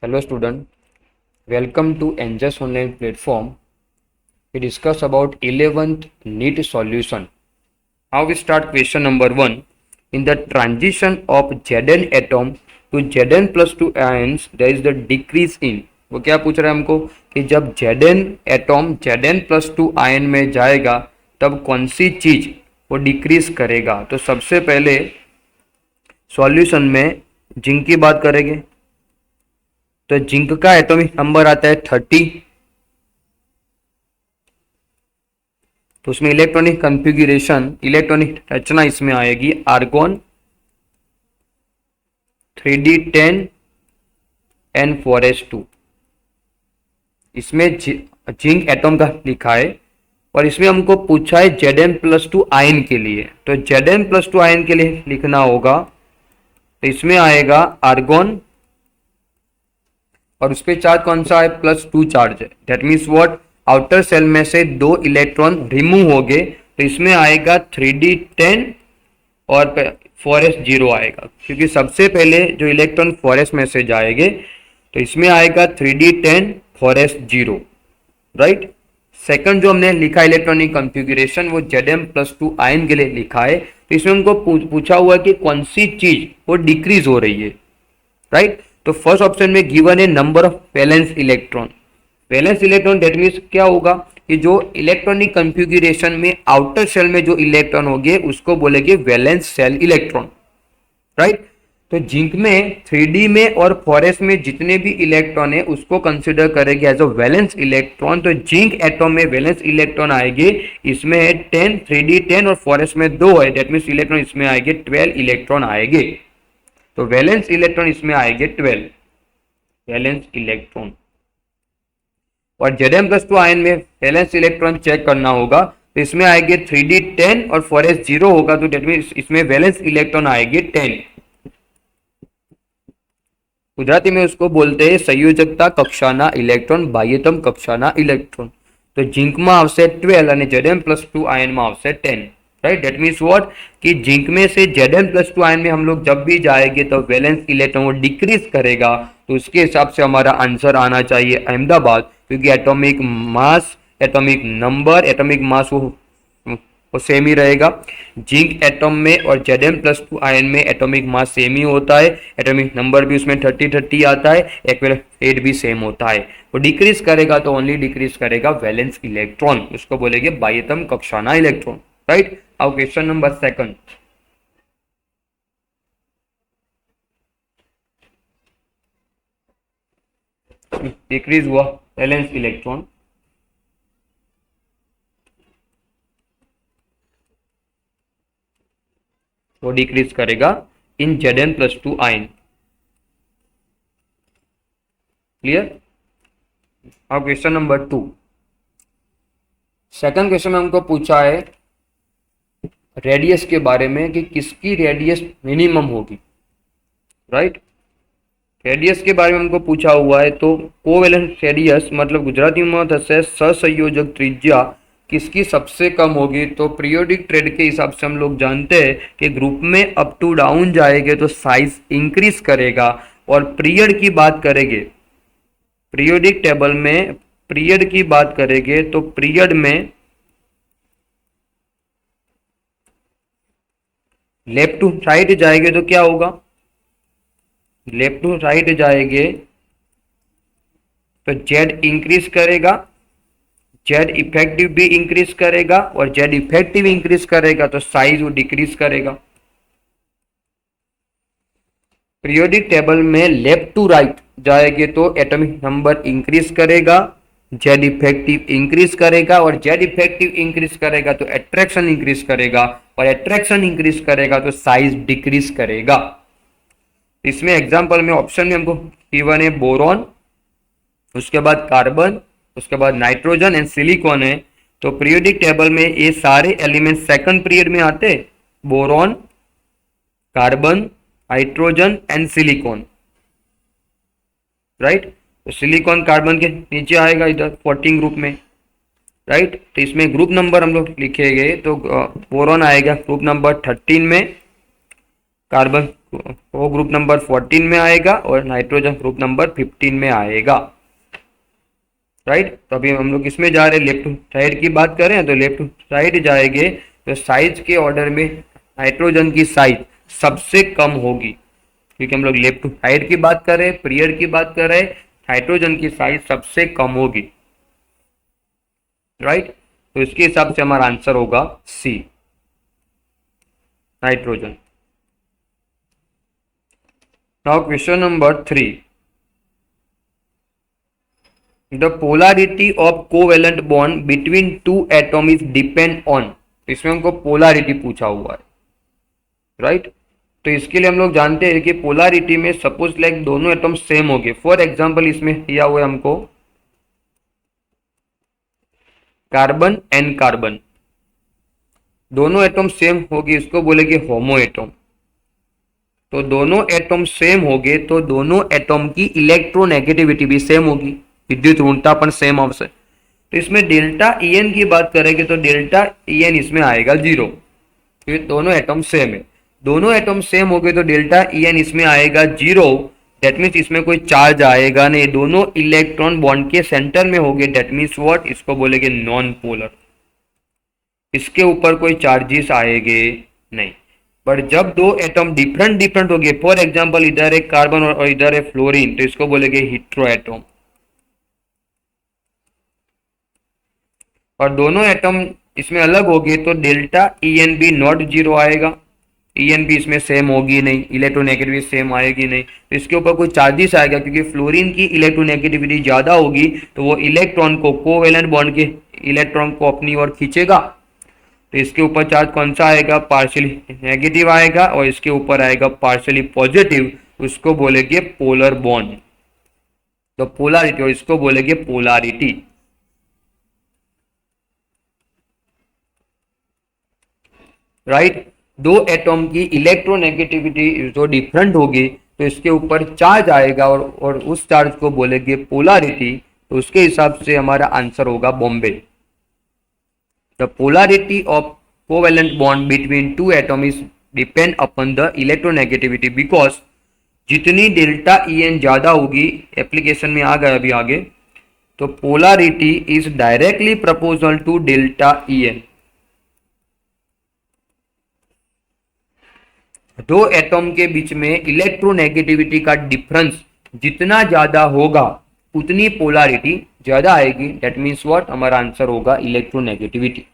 Hello student, welcome to NJS online platform. We discuss about 11th NEET solution. Now we start question number 1. In the transition of Zn atom to Zn plus 2 ions, there is the decrease in. वो क्या पूछ रहा है हमको कि जब Zn atom Zn plus 2 ion में जाएगा तब कौन सी चीज वो डिक्रीज करेगा। तो सबसे पहले सॉल्यूशन में जिंक की बात करेंगे तो जिंक का एटॉमिक नंबर आता है 30। तो उसमें इलेक्ट्रॉनिक कॉन्फ़िगरेशन इलेक्ट्रॉनिक रचना इसमें आएगी आर्गोन 3d10 एंड 4s2। इसमें जिंक एटम का लिखा है और इसमें हमको पूछा है Zn+2 आयन के लिए। तो Zn+2 आयन के लिए लिखना होगा तो इसमें आएगा आर्गोन और उस पर चार्ज कौन सा है +2 चार्ज है। That means what, outer shell में से 2 इलेक्ट्रॉन रिमूव हो गए तो इसमें आएगा 3d10 और 4s0 आएगा, क्योंकि सबसे पहले जो इलेक्ट्रॉन 4s में से जाएंगे तो इसमें आएगा 3d10 4s0, राइट। सेकंड जो हमने लिखा इलेक्ट्रॉनिक कॉन्फ़िगरेशन वो Zn+2 आयन के लिए लिखा है। तो इसमें हमको पूछा हुआ है कि कौन सी चीज वो डिक्रीज हो रही है, राइट। तो फर्स्ट ऑप्शन में गिवन है number of valence electron. Valence electron that means क्या होगा कि जो इलेक्ट्रॉनिक कॉन्फ़िगरेशन में आउटर सेल में जो इलेक्ट्रॉन होंगे उसको बोलेंगे वैलेंस सेल इलेक्ट्रॉन, राइट। तो जिंक में 3d में और 4s में जितने भी इलेक्ट्रॉन है उसको कंसिडर करेंगे एज अ वैलेंस इलेक्ट्रॉन। तो जिंक एटॉम में वैलेंस इलेक्ट्रॉन आएंगे, इसमें है 10, 3d10 और 4s में 2 है, दैट मीन्स इलेक्ट्रॉन इसमें आएंगे 12 इलेक्ट्रॉन आएंगे। तो वैलेंस इलेक्ट्रॉन इसमें आएंगे 12 वैलेंस इलेक्ट्रॉन। और Zn+2 आयन में वैलेंस इलेक्ट्रॉन चेक करना होगा तो इसमें आएंगे 3d10 और 4s0 होगा, तो दैट मीन्स इसमें वैलेंस इलेक्ट्रॉन आएंगे 10। गुजराती में उसको बोलते हैं संयोजकता कक्षाना इलेक्ट्रॉन, बाह्यतम कक्षाना इलेक्ट्रॉन। तो जिंक में आवशे 12 और Zn+2 आयन में आवशे 10, राइट। दैट मीन्स व्हाट कि जिंक में से Zn+2 आयन में हम लोग जब भी जाएंगे तो वैलेंस इलेक्ट्रॉन वो डिक्रीज करेगा। तो उसके हिसाब से हमारा आंसर आना चाहिए अहमदाबाद, क्योंकि atomic mass, atomic number, atomic mass वो सेम ही रहेगा। जिंक एटम में और Zn+2 आयन में एटॉमिक मास सेम ही होता है, एटॉमिक नंबर भी उसमें 30 आता है, एक्विवेलेंट भी सेम होता है। वो डिक्रीज करेगा तो ओनली डिक्रीज करेगा वैलेंस इलेक्ट्रॉन, उसको बोलेंगे बाह्यतम कक्षाना इलेक्ट्रॉन, राइट। अब क्वेश्चन नंबर 2, डिक्रीज हुआ वैलेंस इलेक्ट्रॉन, वो डिक्रीज करेगा इन Zn+2 आयन, क्लियर। अब क्वेश्चन नंबर 2, सेकंड क्वेश्चन में हमको पूछा है रेडियस के बारे में कि किसकी रेडियस मिनिमम होगी, राइट। रेडियस के बारे में हमको पूछा हुआ है तो कोवेलेंट रेडियस मतलब गुजराती में थशे सहसंयोजक त्रिज्या किसकी सबसे कम होगी। तो पीरियोडिक ट्रेड के हिसाब से हम लोग जानते हैं कि ग्रुप में अप टू डाउन जाएंगे तो साइज इंक्रीज करेगा। और पीरियड की बात करेंगे, पीरियोडिक टेबल में पीरियड की बात करेंगे तो पीरियड में लेफ्ट टू राइट जाएंगे तो क्या होगा, लेफ्ट टू राइट जाएंगे तो जेड इंक्रीज करेगा, जेड इफेक्टिव भी इंक्रीज करेगा और जेड इफेक्टिव इंक्रीज करेगा तो साइज वो डिक्रीज करेगा। पीरियोडिक टेबल में लेफ्ट टू राइट जाएंगे तो एटॉमिक नंबर इंक्रीज करेगा, जेड इफेक्टिव इंक्रीज करेगा और जेड इफेक्टिव इंक्रीज करेगा तो एट्रैक्शन इंक्रीज करेगा और एट्रैक्शन इंक्रीज करेगा तो साइज डिक्रीज करेगा। इसमें एग्जांपल में ऑप्शन में हमको गिवन है बोरॉन, उसके बाद कार्बन, उसके बाद नाइट्रोजन एंड सिलिकॉन है। तो पीरियोडिक टेबल में ये सारे एलिमेंट सेकंड पीरियड में आते, boron, carbon, nitrogen and silicon, right. तो सिलिकॉन कार्बन के नीचे आएगा इधर 14 ग्रुप में, राइट। तो इसमें ग्रुप नंबर हम लोग लिखेंगे तो बोरॉन आएगा ग्रुप नंबर 13 में, कार्बन वो ग्रुप नंबर 14 में आएगा और नाइट्रोजन ग्रुप नंबर 15 में आएगा। राइट, तो अभी हम लोग इसमें जा रहे हैं, लेफ्ट साइड की बात करें तो लेफ्ट साइड जाएंगे तो साइज के ऑर्डर में नाइट्रोजन की साइज सबसे कम होगी, क्योंकि हम लोग लेफ्ट साइड की बात कर रहे हैं, पीरियड की बात कर रहे हैं, नाइट्रोजन की साइज सबसे कम होगी। राइट, तो इसके हिसाब से हमारा आंसर होगा C, nitrogen. Now question number 3, the polarity of covalent bond between two atom is depend on. इसमें हमको पोलैरिटी पूछा हुआ है। राइट, तो इसके लिए हम लोग जानते हैं कि पोलैरिटी में सपोज लाइक दोनों एटम सेम हो गए। फॉर एग्जांपल इसमें दिया हुआ है हमको कार्बन एंड कार्बन, दोनों एटम सेम होगी, इसको बोलेंगे होमो एटम। तो दोनों एटम सेम हो गए तो दोनों एटम की इलेक्ट्रोनेगेटिविटी भी सेम होगी, विद्युत ऋणतापन सेम अवश्य। तो इसमें डेल्टा En की बात करेंगे तो डेल्टा En इसमें आएगा 0, क्योंकि दोनों एटम सेम है। दोनों एटम सेम हो गए तो डेल्टा En इसमें आएगा 0, दैट मीन्स इसमें कोई चार्ज आएगा नहीं, दोनों इलेक्ट्रॉन बॉन्ड के सेंटर में हो गए, दैट मीन्स व्हाट, इसको बोलेंगे नॉन पोलर, इसके ऊपर कोई चार्जेस आएंगे नहीं। पर जब दो एटम डिफरेंट हो गए, फॉर एग्जांपल इधर एक कार्बन और इधर है फ्लोरीन, तो इसको बोलेंगे हेटेरो एटम। और दोनों एटम इसमें अलग हो गए तो डेल्टा En भी नॉट 0 आएगा, En भी इसमें सेम होगी नहीं, इलेक्ट्रोनेगेटिविटी सेम आएगी नहीं, तो इसके ऊपर कोई चार्जेस आएगा, क्योंकि फ्लोरीन की इलेक्ट्रोनेगेटिविटी ज्यादा होगी तो वो इलेक्ट्रॉन को, कोवेलेंट बॉन्ड के इलेक्ट्रॉन को अपनी ओर खींचेगा, तो इसके ऊपर चार्ज कौन सा आएगा, पार्शियली नेगेटिव आएगा, और इसके ऊपर आएगा पार्शियली पॉजिटिव, उसको बोलेंगे पोलर बॉन्ड, तो पोलैरिटी, और इसको बोलेंगे पोलैरिटी। राइट, दो एटम की इलेक्ट्रोनेगेटिविटी जो डिफरेंट होगी तो इसके ऊपर चार्ज आएगा और उस चार्ज को बोलेंगे पोलैरिटी, तो उसके हिसाब से हमारा आंसर होगा Bombay. The polarity of covalent bond between two atom is depend upon the electronegativity, because जितनी डेल्टा En ज्यादा होगी, एप्लीकेशन में आ गया अभी आगे, तो polarity is directly proportional to delta En। दो एटम के बीच में इलेक्ट्रोनेगेटिविटी का डिफरेंस जितना ज्यादा होगा उतनी पोलैरिटी ज्यादा आएगी, दैट मीन्स व्हाट, हमारा आंसर होगा इलेक्ट्रोनेगेटिविटी।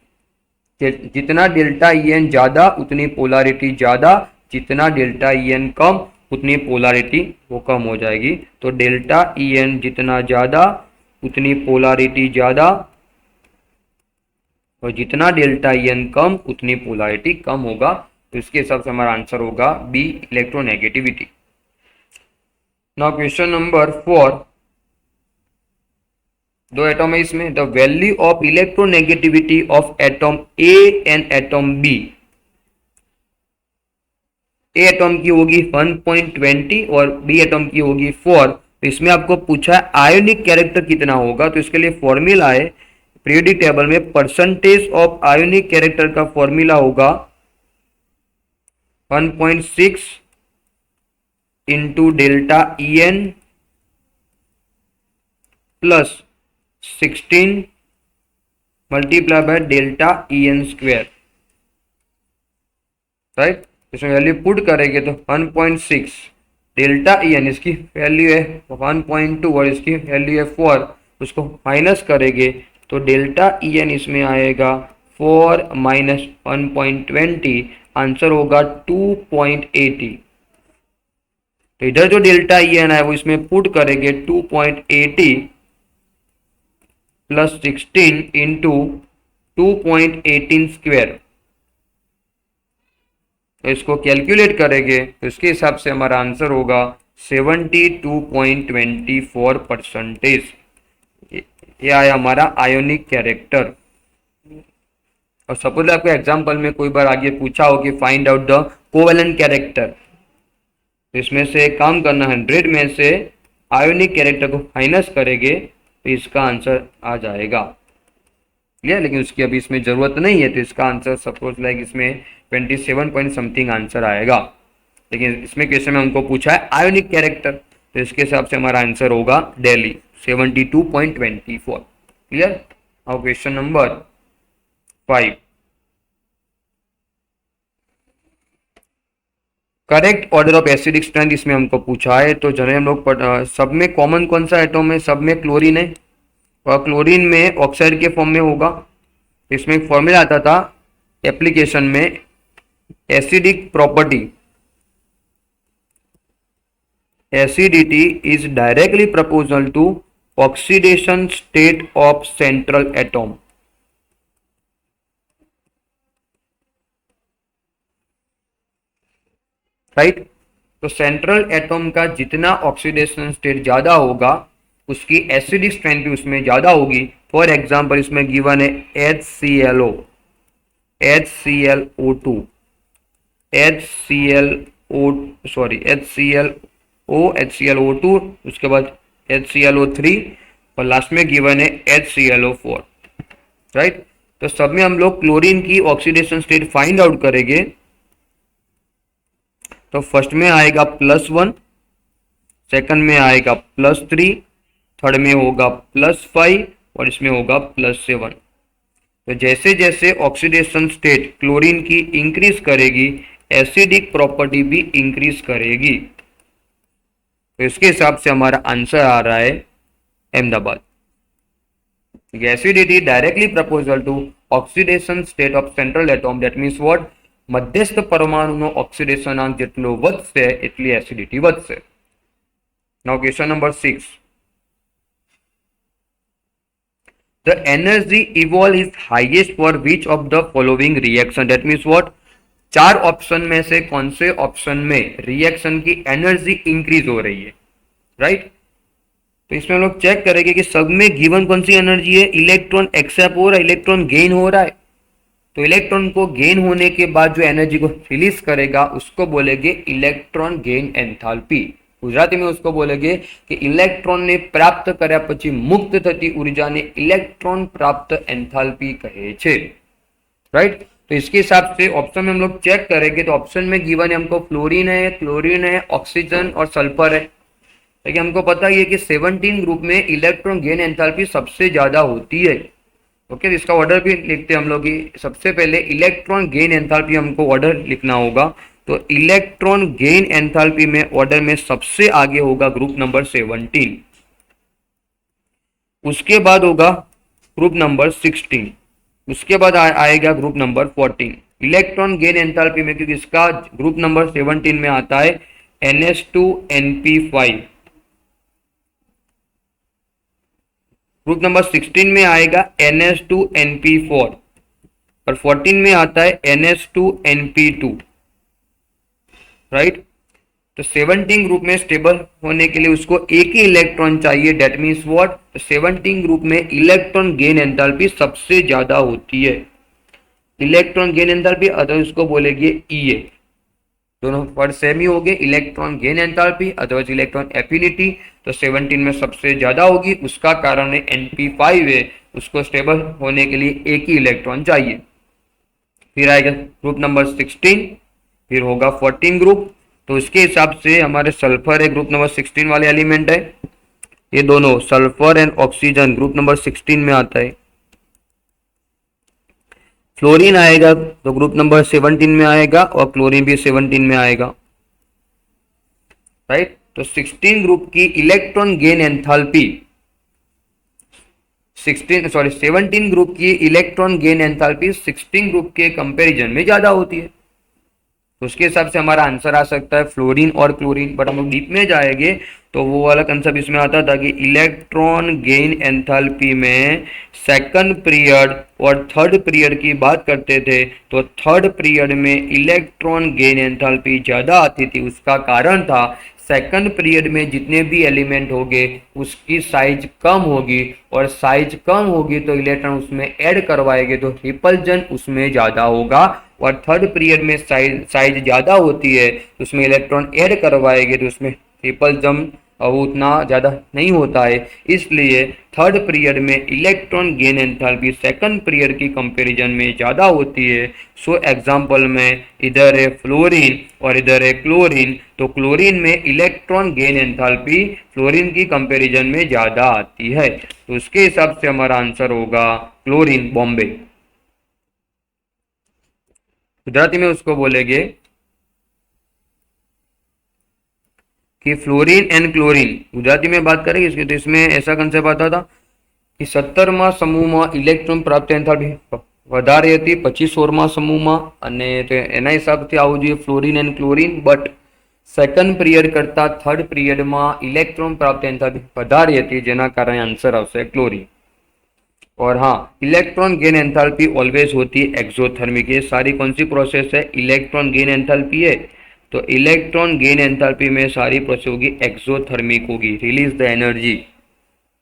जितना डेल्टा En ज्यादा उतनी पोलैरिटी ज्यादा, जितना डेल्टा En कम उतनी पोलैरिटी वो कम हो जाएगी। तो डेल्टा En जितना ज्यादा उतनी पोलैरिटी ज्यादा, और जितना डेल्टा En कम उतनी पोलैरिटी कम होगा, तो इसके हिसाब से हमारा आंसर होगा B, electronegativity. Now question number 4, दो एटम है इसमें, the value of electronegativity of atom A and atom B. A atom की होगी 1.20 और बी एटम की होगी 4। तो इसमें आपको पूछा है आयोनिक कैरेक्टर कितना होगा, तो इसके लिए फॉर्मूला है पीरियोडिक टेबल में, परसेंटेज ऑफ आयोनिक कैरेक्टर का फॉर्मूला होगा 1.6 into delta En plus 16 multiply by delta En square. Right, इसमें वैल्यू पुट करेंगे तो 1.6 डेल्टा En, इसकी वैल्यू है 1.2 और इसकी वैल्यू है 4, उसको माइनस करेंगे तो डेल्टा En इसमें आएगा 4 माइनस 1.20, आंसर होगा 2.80। तो इधर जो डेल्टा En है वो इसमें पुट करेंगे 2.80 प्लस 16 इंटू 2.18 स्क्वायर, तो इसको कैलकुलेट करेंगे तो इसके हिसाब से हमारा आंसर होगा 72.24%। ये आया हमारा आयोनिक कैरेक्टर। और सपोज आपको एग्जांपल में कोई बार आगे पूछा हो कि find out the covalent character, तो इसमें से काम करना 100 में से आयोनिक कैरेक्टर को माइनस करेंगे तो इसका आंसर आ जाएगा। क्लियर, लेकिन उसकी अभी इसमें जरूरत नहीं है, तो इसका आंसर सपोज लाइक इसमें 27 पॉइंट समथिंग आंसर आएगा। लेकिन इसमें क्वेश्चन में हमको पूछा है आयोनिक कैरेक्टर, तो इसके हिसाब से हमारा आंसर होगा Delhi 72.24। Clear. Now question number 5, correct order of acidic strength इसमें हमको पूछा है। तो जनरली हम लोग सब में कॉमन कौन सा एटम है, सब में क्लोरीन है और क्लोरीन में ऑक्साइड के फॉर्म में होगा। इसमें एक फॉर्मूला आता था एप्लीकेशन में, acidic property, acidity is directly proportional to oxidation state of central atom. Right. तो सेंट्रल एटॉम का जितना ऑक्सीडेशन स्टेट ज्यादा होगा उसकी एसिडिक स्ट्रेंथ भी उसमें ज्यादा होगी। फॉर एग्जांपल इसमें गिवन है HClO, HClO2, HClO2, उसके बाद HClO3 और लास्ट में गिवन है HClO4। राइट। तो सब में हम लोग क्लोरीन की ऑक्सीडेशन स्टेट फाइंड आउट करेंगे। तो फर्स्ट में आएगा +1, सेकंड में आएगा +3, थर्ड में होगा +5 और इसमें होगा +7। तो जैसे जैसे ऑक्सीडेशन स्टेट क्लोरीन की इंक्रीज करेगी एसिडिक प्रॉपर्टी भी इंक्रीज करेगी। तो इसके हिसाब से हमारा आंसर आ रहा है Ahmedabad. Acidity directly proportional to oxidation state of central atom, that means what, મધ્યસ્થ પરમાણુનો ઓક્સિડેશનાંક જેટલો વધશે એટલી એસિડિટી વધશે. Now question number 6. The energy evolve is highest for which of the following reaction? That means what? 4 option में से कौन से option में रिएक्शन की एनर्जी इंक्रीज हो रही है? राइट. तो इसमें हम लोग चेक करेंगे कि सब में गिवन कौन सी एनर्जी है. इलेक्ट्रॉन एक्सेप्ट हो रहा है, इलेक्ट्रॉन गेन हो रहा है. तो इलेक्ट्रॉन को गेन होने के बाद जो एनर्जी को रिलीज करेगा उसको बोलेंगे इलेक्ट्रॉन गेन एंथैल्पी. गुजराती में उसको बोलेंगे कि इलेक्ट्रॉन ने प्राप्त કર્યા પછી મુક્ત થતી ऊर्जाને इलेक्ट्रॉन प्राप्त एंथैल्पी कहे छे. राइट. तो इसके हिसाब से ऑप्शन में हम लोग चेक करेंगे तो ऑप्शन में गिवन है हमको फ्लोरीन है, क्लोरीन है, ऑक्सीजन और सल्फर है. लेकिन हमको पता ही है कि 17 ग्रुप में इलेक्ट्रॉन गेन एंथैल्पी सबसे ज्यादा होती है. ओके. इसका ऑर्डर भी लिखते हैं हम लोग. सबसे पहले इलेक्ट्रॉन गेन एंथैल्पी हमको ऑर्डर लिखना होगा. तो इलेक्ट्रॉन गेन एंथैल्पी में ऑर्डर में सबसे आगे होगा ग्रुप नंबर 17. उसके बाद होगा ग्रुप नंबर 16. उसके बाद आएगा group number 14. Electron gain enthalpy में क्योंकि इसका ग्रुप नंबर 17 में आता है NH2NP5. ग्रुप नंबर 16 में आएगा NH2NP4 और 14 में आता है NH2NP2. राइट. तो 17 ग्रुप में स्टेबल होने के लिए उसको एक ही इलेक्ट्रॉन चाहिए. Date means what. 17 ग्रुप में इलेक्ट्रॉन गेन एंथैल्पी सबसे ज्यादा होती है. इलेक्ट्रॉन गेन एंथैल्पी अदर उसको बोलेंगे EA. दोनों वर्ड सेम ही हो गए. Electron gain enthalpy otherwise electron affinity. तो 17 में सबसे ज्यादा होगी. उसका कारण है NP5 है. उसको स्टेबल होने के लिए एक ही इलेक्ट्रॉन चाहिए. फिर आएगा ग्रुप नंबर 16. फिर होगा 14 ग्रुप. तो इसके हिसाब से हमारे सल्फर है ग्रुप नंबर 16 वाले एलिमेंट है. ये दोनों sulphur and oxygen group number 16 में आता है. फ्लोरीन आएगा तो ग्रुप नंबर 17 में आएगा और क्लोरीन भी 17 में आएगा. राइट. तो 16 ग्रुप की इलेक्ट्रॉन गेन एंथैल्पी 17 ग्रुप की इलेक्ट्रॉन गेन एंथैल्पी 16 ग्रुप के कंपैरिजन में ज्यादा होती है. तो उसके हिसाब से हमारा आंसर आ सकता है फ्लोरीन और क्लोरीन. बट हम लोग डीप में जाएंगे तो वो वाला कंसेप्ट इसमें आता था कि इलेक्ट्रॉन गेन एंथैल्पी में सेकंड पीरियड और थर्ड पीरियड की बात करते थे. तो थर्ड पीरियड में इलेक्ट्रॉन गेन एंथैल्पी ज्यादा आती थी. उसका कारण था सेकंड पीरियड में जितने भी एलिमेंट होंगे उसकी साइज कम होगी और साइज कम होगी तो इलेक्ट्रॉन उसमें ऐड करवाएंगे तो रिपल्जन उसमें ज्यादा होगा. और थर्ड पीरियड में साइज ज्यादा होती है तो उसमें इलेक्ट्रॉन ऐड करवाएंगे तो उसमें वो उतना ज़्यादा नहीं होता है, इसलिए थर्ड पीरियड में electron gain enthalpy second period की कंपैरिजन में ज़्यादा होती है। सो एग्जांपल में इधर है फ्लोरीन और इधर है क्लोरीन, तो क्लोरीन में इलेक्ट्रॉन गेन एंथैल्पी फ्लोरीन की कंपैरिजन में ज़्यादा आती है, तो उसके हिसाब से हमारा आंसर होगा क्लोरीन, बॉम्बे। गुजराती में उसको बोलेंगे कि फ्लोरीन एंड क्लोरीन, गुजराती में बात करेंगे इसकी, तो इसमें ऐसा कंसेप्ट आता था कि 17मा સમૂહમાં ઇલેક્ટ્રોન પ્રાપ્ત એન્થાલ્પી વધારે હતી 25 સમૂહમાં, અને એના હિસાબથી આવું જોઈએ fluorine and chlorine, but second period કરતાં થર્ડ પીરિયડમાં ઇલેક્ટ્રોન પ્રાપ્ત એન્થાલ્પી વધારે હતી, જેના કારણે આન્સર આવશે ક્લોરીન। और हाँ, इलेक्ट्रॉन गेन एंथैल्पी ऑलवेज होती है एक्सोथर्मिक। ये सारी कौन सी प्रोसेस है, इलेक्ट्रॉन गेन एंथैल्पी है, तो इलेक्ट्रॉन गेन एंथैल्पी में सारी प्रोसेस होगी एक्सोथर्मिक होगी, रिलीज द एनर्जी,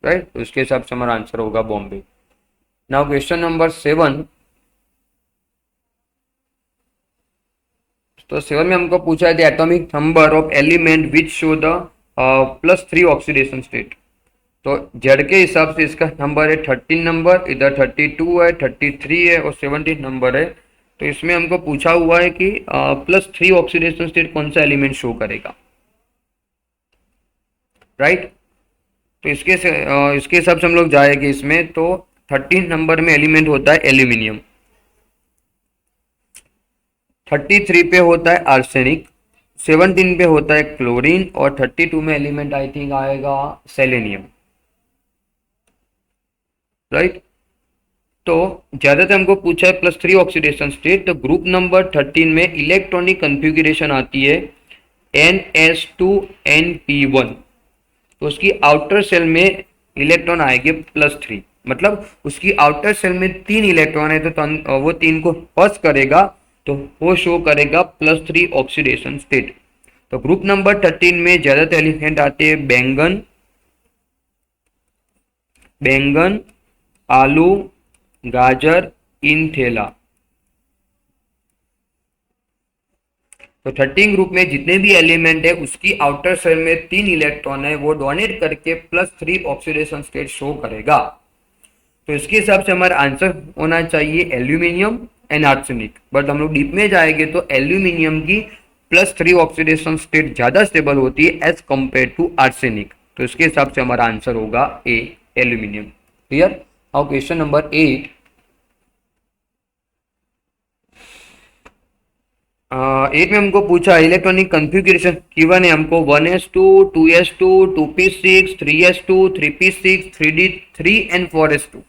राइट। तो उसके हिसाब से हमारा आंसर होगा बॉम्बे। Now question number 7। तो 7 में हमको पूछा है the atomic number of element which show the +3 oxidation state. तो जेड के हिसाब से इसका नंबर है 13 नंबर, इधर 32 है, 33 है और 17 नंबर है। तो इसमें हमको पूछा हुआ है कि +3 ऑक्सीडेशन स्टेट कौन सा एलिमेंट शो करेगा, राइट। तो इसके हिसाब से हम लोग जाएंगे इसमें, तो 13 नंबर में एलिमेंट होता है एल्यूमिनियम, 33 पे होता है आर्सेनिक, 17 पे होता है क्लोरीन और 32 में एलिमेंट आई थिंक आएगा सेलेनियम, राइट। तो ज्यादातर हमको पूछा है +3 ऑक्सीडेशन स्टेट, तो ग्रुप नंबर 13 में इलेक्ट्रॉनिक कन्फिगरेशन आती है NS2Np1, तो उसकी आउटर सेल में इलेक्ट्रॉन आएंगे +3, मतलब उसकी आउटर सेल में 3 इलेक्ट्रॉन है, तो वो 3 को फर्स्ट करेगा तो वो शो करेगा +3 ऑक्सीडेशन स्टेट। तो ग्रुप नंबर 13 में ज्यादातर एलिमेंट आते हैं बैंगन, आलू, गाजर, इंथेला। तो 13 ग्रुप में जितने भी एलिमेंट है उसकी आउटर सेल में 3 इलेक्ट्रॉन है, वो डोनेट करके +3 ऑक्सीडेशन स्टेट शो करेगा। तो इसके हिसाब से हमारा आंसर होना चाहिए एल्यूमिनियम एंड आर्सेनिक, बट हम लोग डीप में जाएंगे तो एल्यूमिनियम की +3 ऑक्सीडेशन स्टेट ज्यादा स्टेबल होती है एज कंपेयर टू आर्सेनिक, तो इसके हिसाब से हमारा आंसर होगा A, aluminium. Clear. Now question number 8। 8 में हमको पूछा इलेक्ट्रॉनिक कन्फिगरेशन गिवन है हमको 1s2, 2s2, 2p6, 3s2, 3p6, 3d3 and 4s2।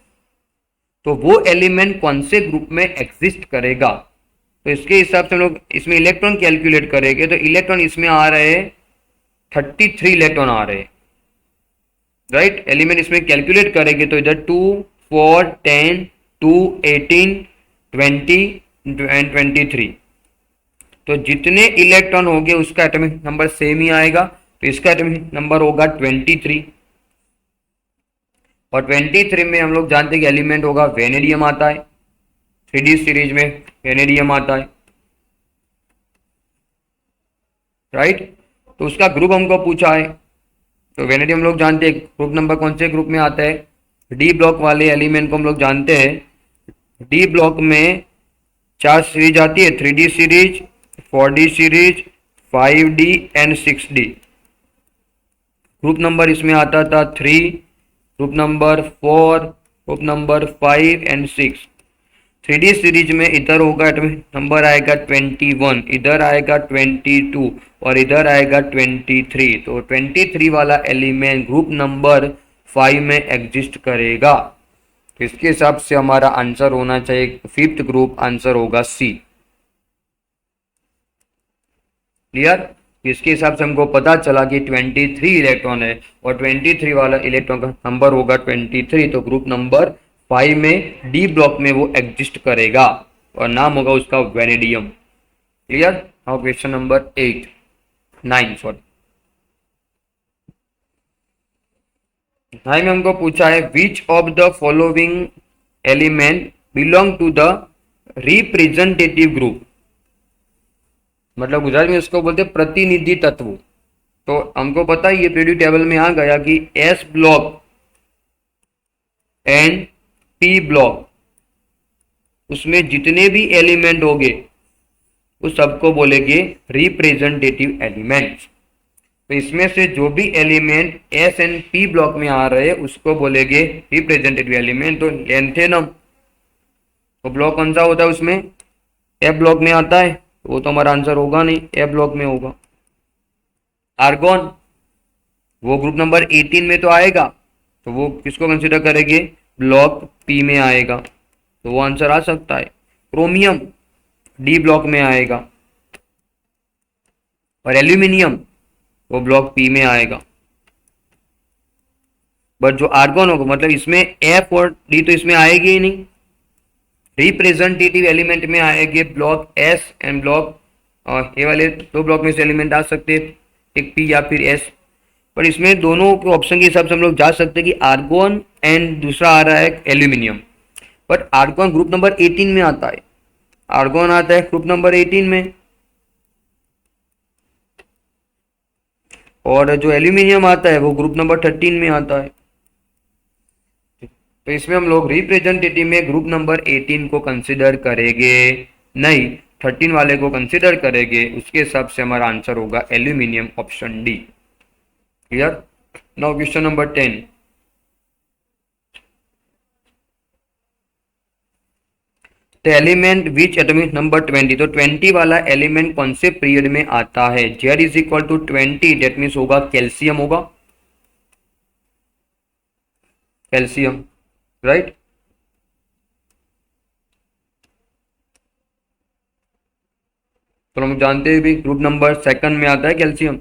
तो वो एलिमेंट कौन से ग्रुप में एग्जिस्ट करेगा, तो इसके हिसाब से हम लोग इसमें इलेक्ट्रॉन कैलकुलेट करेंगे। तो इलेक्ट्रॉन इसमें आ रहे हैं 33 इलेक्ट्रॉन आ रहे हैं, राइट। एलिमेंट इसमें कैलकुलेट करेंगे तो इधर 2, 4, 10, 2, 18, 20 एंड 23। तो जितने इलेक्ट्रॉन होंगे उसका एटॉमिक नंबर सेम ही आएगा, तो इसका एटॉमिक नंबर होगा 23। और 23 में हम लोग जानते हैं कि एलिमेंट होगा वेनेडियम आता है, 3D सीरीज में वेनेडियम आता है, राइट। तो उसका ग्रुप हमको पूछा है, तो वेनेडियम लोग जानते हैं ग्रुप नंबर कौन से ग्रुप में आता है, डी ब्लॉक वाले एलिमेंट को हम लोग जानते हैं। डी ब्लॉक में 4 सीरीज आती है, 3D series, 4D series, 5D and 6D। Group number इसमें आता था 3, group number 4, group number 5 and 6। 3D series में इधर होगा एटॉमिक नंबर आएगा 21, इधर आएगा 22 और इधर आएगा 23। तो 23 वाला एलिमेंट ग्रुप नंबर 5 में एग्जिस्ट करेगा। तो इसके हिसाब से हमारा आंसर होना चाहिए 5th ग्रुप, आंसर होगा सी। क्लियर। इसके हिसाब से हमको पता चला कि 23 इलेक्ट्रॉन है और 23 वाला इलेक्ट्रॉन का नंबर होगा 23, तो ग्रुप नंबर 5 में डी ब्लॉक में वो एग्जिस्ट करेगा और नाम होगा उसका vanadium. Clear. Now question number 9 में हमको पूछा है which of the following element belong to the representative group, मतलब गुजरात में इसको बोलते हैं प्रतिनिधि तत्व। तो हमको पता ही ये पीरियोडिक टेबल में आ गया कि S block and P block, उसमें जितने भी एलिमेंट होंगे उस सबको बोलेंगे रिप्रेजेंटेटिव एलिमेंट्स। तो इसमें से जो भी element S and P block में आ रहे हैं उसको बोलेंगे रिप्रेजेंटेटिव एलिमेंट। तो लेंथेनम, तो ब्लॉक कौन सा होता है उसमें, ए ब्लॉक में आता है, तो वो तो हमारा आंसर होगा नहीं, ए ब्लॉक में होगा। आर्गोन, वो ग्रुप नंबर 18 में तो आएगा, तो वो किसको कंसिडर करेंगे, ब्लॉक पी में आएगा, तो वो आंसर आ सकता है। क्रोमियम डी ब्लॉक में आएगा, और एल्यूमिनियम वो ब्लॉक पी में आएगा। बट जो आर्गोन होगा, मतलब इसमें एफ और डी तो इसमें आएगी ही नहीं, रिप्रेजेंटेटिव एलिमेंट में आएंगे ब्लॉक एस एंड ब्लॉक, और ये वाले दो ब्लॉक में से एलिमेंट आ सकते हैं, एक पी या फिर एस। पर इसमें दोनों के ऑप्शन के हिसाब से हम लोग जा सकते हैं कि आर्गोन एंड दूसरा आ रहा है aluminium. But argon group number 18 में आता है, आर्गोन आता है ग्रुप नंबर 18 में, और जो एल्यूमिनियम आता है वो ग्रुप नंबर 13 में आता है। तो इसमें हम लोग रिप्रेजेंटेटिव में ग्रुप नंबर 18 को कंसिडर करेंगे नहीं, 13 वाले को कंसिडर करेंगे, उसके हिसाब से हमारा आंसर होगा aluminium, option D. Clear. Now question number 10, the element which atomic number 20, तो 20 वाला एलिमेंट कौन से पीरियड में आता है, Z is equal to 20, that means होगा कैल्शियम, होगा कैल्शियम, राइट। तो हम जानते हैं भी ग्रुप नंबर 2 में आता है कैल्शियम।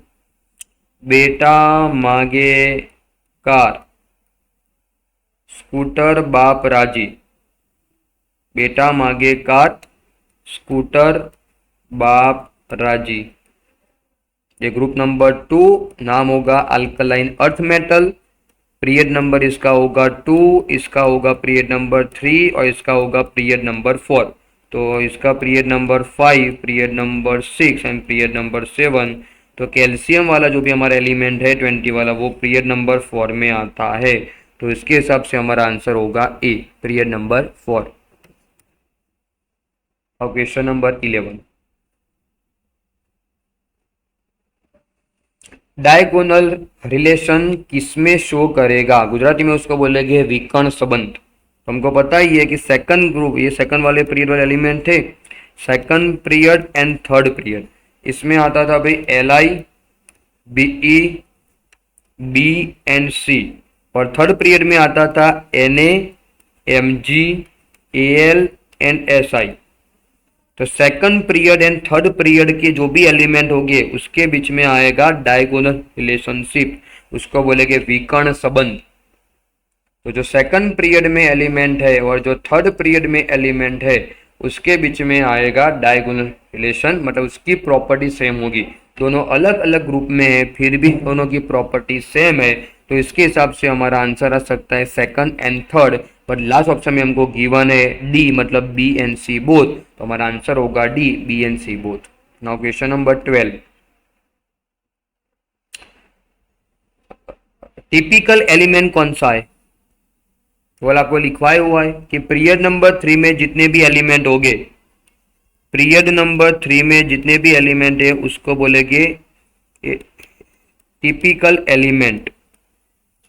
बेटा मांगे कार, स्कूटर बाप राजी, बेटा मांगे कार, स्कूटर बाप राजी, ये ग्रुप नंबर 2, नाम होगा alkaline earth metal, period number इसका होगा 2, इसका होगा पीरियड नंबर 3, और इसका होगा पीरियड नंबर 4। तो इसका period number 5, period number 6 and period number 7। तो कैल्शियम वाला जो भी हमारा एलिमेंट है 20 वाला, वो पीरियड नंबर 4 में आता है। तो इसके हिसाब से हमारा आंसर होगा ए, पीरियड नंबर 4। और क्वेश्चन नंबर 11, डायगोनल रिलेशन किसमें शो करेगा, गुजराती में उसको बोलेंगे विकर्ण संबंध। तो हमको पता ही है कि सेकंड ग्रुप, ये सेकंड वाले पीरियड वाले एलिमेंट थे, second period and third period, इसमें आता था भाई Li, Be, बी एंड सी, और थर्ड पीरियड में आता था Na, Mg, Al and Si। तो second period and third period के जो भी एलिमेंट होंगे उसके बीच में आएगा डायगोनल रिलेशनशिप, उसको बोलेंगे विकर्ण संबंध। तो जो सेकंड पीरियड में एलिमेंट है और जो थर्ड पीरियड में एलिमेंट है उसके बीच में आएगा डायगोनल रिलेशन, मतलब उसकी प्रॉपर्टी सेम होगी। दोनों अलग अलग ग्रुप में है फिर भी दोनों की प्रॉपर्टी सेम है, तो इसके हिसाब से हमारा आंसर आ सकता है second and third. But last option में हमको गिवन है डी, मतलब बी एंड सी बोथ, तो हमारा आंसर होगा D, B and C both. Now question number 12, typical element कौन सा है, वो आपको लिखवाया हुआ है कि पीरियड नंबर 3 में जितने भी एलिमेंट होंगे, पीरियड नंबर 3 में जितने भी एलिमेंट है उसको बोलेंगे टिपिकल एलिमेंट,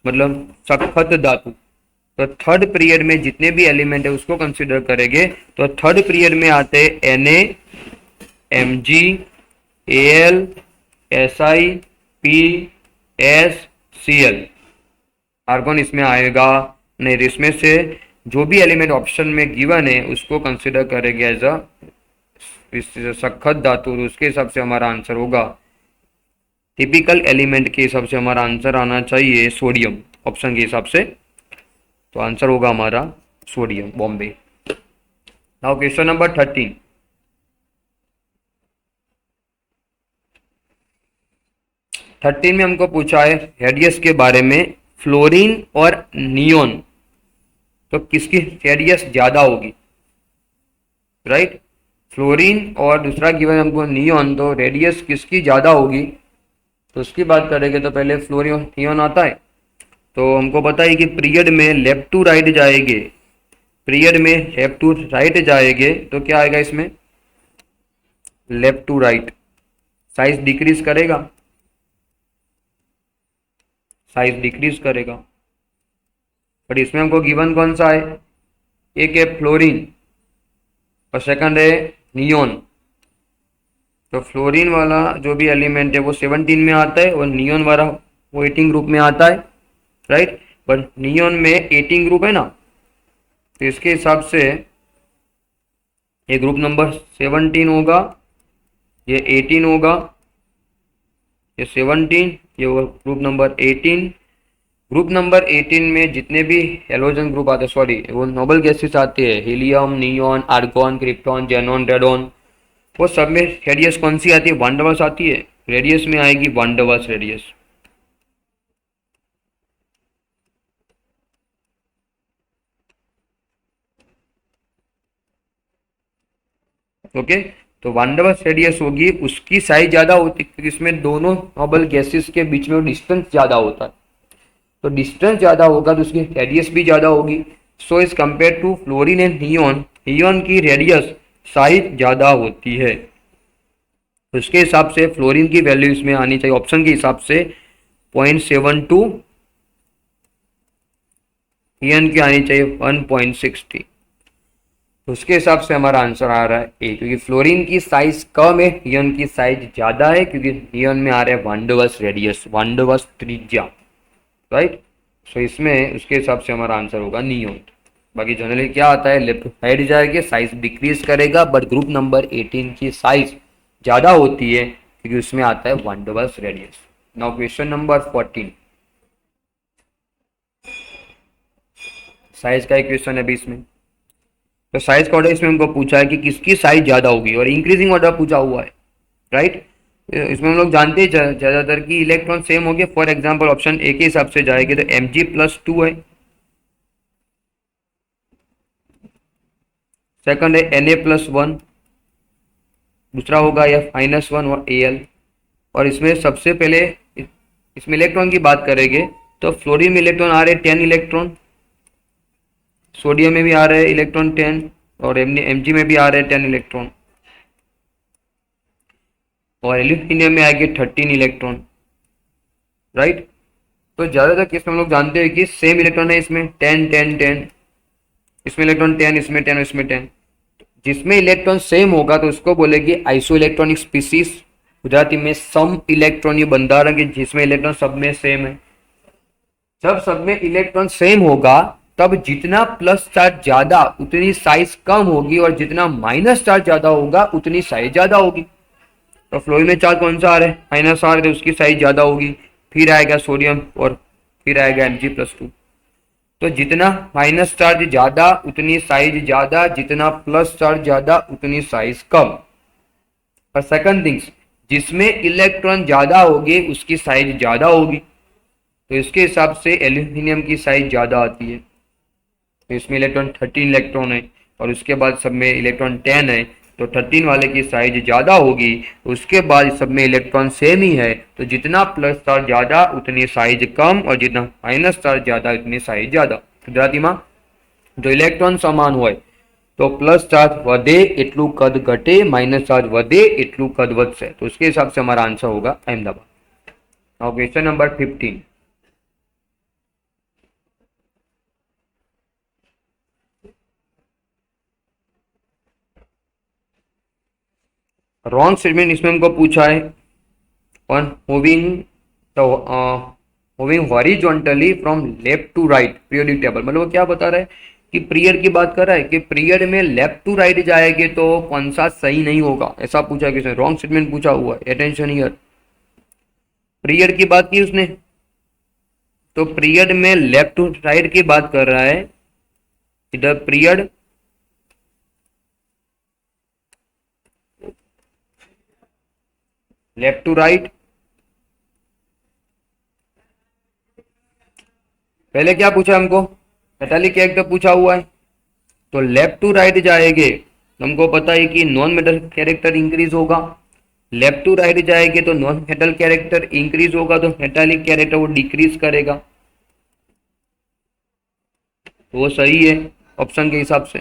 मतलब सखत धातु। तो थर्ड पीरियड में जितने भी एलिमेंट है उसको कंसिडर करेंगे। तो थर्ड पीरियड में आते हैं Na, Mg, Al, Si, P, S, Cl। Argon इसमें आएगा नहीं, इसमें से जो भी एलिमेंट ऑप्शन में गिवन है उसको कंसिडर करेंगे एज अ सखत धातु, उसके हिसाब से हमारा आंसर होगा टिपिकल एलिमेंट के हिसाब से हमारा आंसर आना चाहिए सोडियम, ऑप्शन के हिसाब से। तो आंसर होगा हमारा sodium, Bombay. Now question number 13, में हमको पूछा है रेडियस के बारे में, फ्लोरीन और नियोन, तो किसकी रेडियस ज्यादा होगी, राइट। फ्लोरीन और दूसरा गिवन हमको नियोन, तो रेडियस किसकी ज्यादा होगी, तो उसकी बात करेंगे तो पहले फ्लोरीन नियॉन आता है। तो हमको पता है कि पीरियड में लेफ्ट टू राइट जाएंगे, पीरियड में लेफ्ट टू राइट जाएंगे तो क्या आएगा इसमें, left to right size decrease करेगा, साइज डिक्रीज करेगा। बट इसमें हमको गिवन कौन सा है, एक है फ्लोरीन और सेकंड है नियॉन। तो फ्लोरीन वाला जो भी एलिमेंट है वो 17 में आता है और नियॉन वाला वो 18 ग्रुप में आता है, राइट। बट नियॉन में 18 ग्रुप है ना, तो इसके हिसाब से ये ग्रुप नंबर 17 होगा, ये 18 होगा, ये 17, ये ग्रुप नंबर 18। ग्रुप नंबर 18 में जितने भी हेलोजन ग्रुप आते हैं, सॉरी वो नोबल गैसेस आते हैं, helium, neon, argon, krypton, xenon, radon, वो सब में रेडियस कौन सी आती है, वन डबल्स आती है। रेडियस में आएगी वन डबल्स रेडियस। ओके, तो वन डबल्स रेडियस होगी, उसकी साइज ज्यादा होती है क्योंकि इसमें दोनों नोबल गैसेस के बीच में डिस्टेंस ज्यादा होता है। तो डिस्टेंस ज्यादा होगा तो उसकी रेडियस भी ज्यादा होगी। So is compare to fluorine and neon, neon की रेडियस साइज ज्यादा होती है। तो उसके हिसाब से फ्लोरीन की वैल्यू इसमें आनी चाहिए ऑप्शन के हिसाब से 0.72, नियॉन की आनी चाहिए 1.60। तो उसके हिसाब से हमारा आंसर आ रहा है ए, क्योंकि फ्लोरीन की साइज कम है, नियॉन की साइज ज्यादा है, क्योंकि नियॉन में आ रहा है one doubles radius, one doubles त्रिज्या, राइट। सो इसमें उसके हिसाब से हमारा आंसर होगा नियॉन। बाकी जनरली क्या आता है, लेफ्ट साइड जाएगा साइज डिक्रीज करेगा, बट ग्रुप नंबर 18 की साइज ज्यादा होती है क्योंकि उसमें आता है one doubles radius. Now question number 14, size का एक क्वेश्चन है अभी इसमें। तो साइज का ऑर्डर इसमें हमको पूछा है कि किसकी साइज ज्यादा होगी और इंक्रीजिंग ऑर्डर पूछा हुआ है, राइट। इसमें हम लोग जानते हैं ज्यादातर कि इलेक्ट्रॉन सेम हो गए। फॉर एग्जांपल ऑप्शन ए के हिसाब से जाएगी तो Mg+2 है, सेकंड है Na+1, दूसरा होगा F-1 और Al। और इसमें सबसे पहले इसमें इलेक्ट्रॉन की बात करेंगे तो फ्लोरीन में इलेक्ट्रॉन आ रहे 10 इलेक्ट्रॉन, सोडियम में भी आ रहे हैं इलेक्ट्रॉन 10 और Mg में भी आ रहे हैं 10 इलेक्ट्रॉन, और एल्यूमिनियम में आएंगे 13 इलेक्ट्रॉन, राइट। तो ज्यादातर केस में हम लोग जानते हैं कि सेम इलेक्ट्रॉन है, इसमें 10 10 10, इसमें इलेक्ट्रॉन 10, इसमें 10, इसमें 10। जिसमें इलेक्ट्रॉन सेम होगा तो उसको बोलेगी आइसो इलेक्ट्रॉनिक स्पीसीज, गुजराती में सम इलेक्ट्रॉन, ये बंधारण की जिसमें इलेक्ट्रॉन सब में सेम है। जब सब में इलेक्ट्रॉन सेम होगा तब जितना प्लस चार्ज ज्यादा उतनी साइज कम होगी, और जितना माइनस चार्ज ज्यादा होगा उतनी साइज ज्यादा होगी। तो फ्लोरीन में चार्ज कौन सा आ रहा है, माइनस आ रहा है, उसकी साइज ज्यादा होगी। फिर आएगा सोडियम और फिर आएगा Mg+2। तो जितना माइनस चार्ज ज्यादा उतनी साइज ज्यादा, जितना प्लस चार्ज ज्यादा उतनी साइज कम। और सेकंड थिंग्स, जिसमें इलेक्ट्रॉन ज्यादा होंगे उसकी साइज ज्यादा होगी। तो इसके हिसाब से एल्यूमिनियम की साइज ज्यादा आती है। तो इसमें इलेक्ट्रॉन 13 इलेक्ट्रॉन है और उसके बाद सब में इलेक्ट्रॉन 10 है, तो 13 वाले की साइज ज्यादा होगी। उसके बाद सब में इलेक्ट्रॉन सेम ही है, तो जितना प्लस चार्ज ज्यादा उतनी साइज कम, और जितना माइनस चार्ज ज्यादा उतनी साइज ज्यादा। गुजराती में जो इलेक्ट्रॉन समान हो तो प्लस चार्ज वधे एटलू कद घटे, माइनस चार्ज वधे एटलू कद वधसे। तो उसके हिसाब से हमारा आंसर होगा Ahmedabad. Now question number 15, wrong statement इसमें हमको पूछा है on moving horizontally from left to right periodic table. मतलब वो क्या बता रहा है कि पीरियड की बात कर रहा है कि पीरियड में लेफ्ट टू राइट जाएंगे तो कौन सा सही नहीं होगा, ऐसा पूछा किसने, रॉन्ग स्टेटमेंट पूछा हुआ है। अटेंशन हियर, पीरियड की बात की उसने, तो पीरियड में लेफ्ट टू राइट की बात कर रहा है। इधर पीरियड लेफ्ट टू राइट, पहले क्या पूछा हमको, मेटालिक एक तो पूछा हुआ है। तो लेफ्ट टू राइट जाएंगे तो हमको पता है कि नॉन मेटल कैरेक्टर इंक्रीज होगा, लेफ्ट टू राइट जाएंगे तो नॉन मेटल कैरेक्टर इंक्रीज होगा, तो मेटालिक कैरेक्टर वो डिक्रीज करेगा। तो वो सही है ऑप्शन के हिसाब से।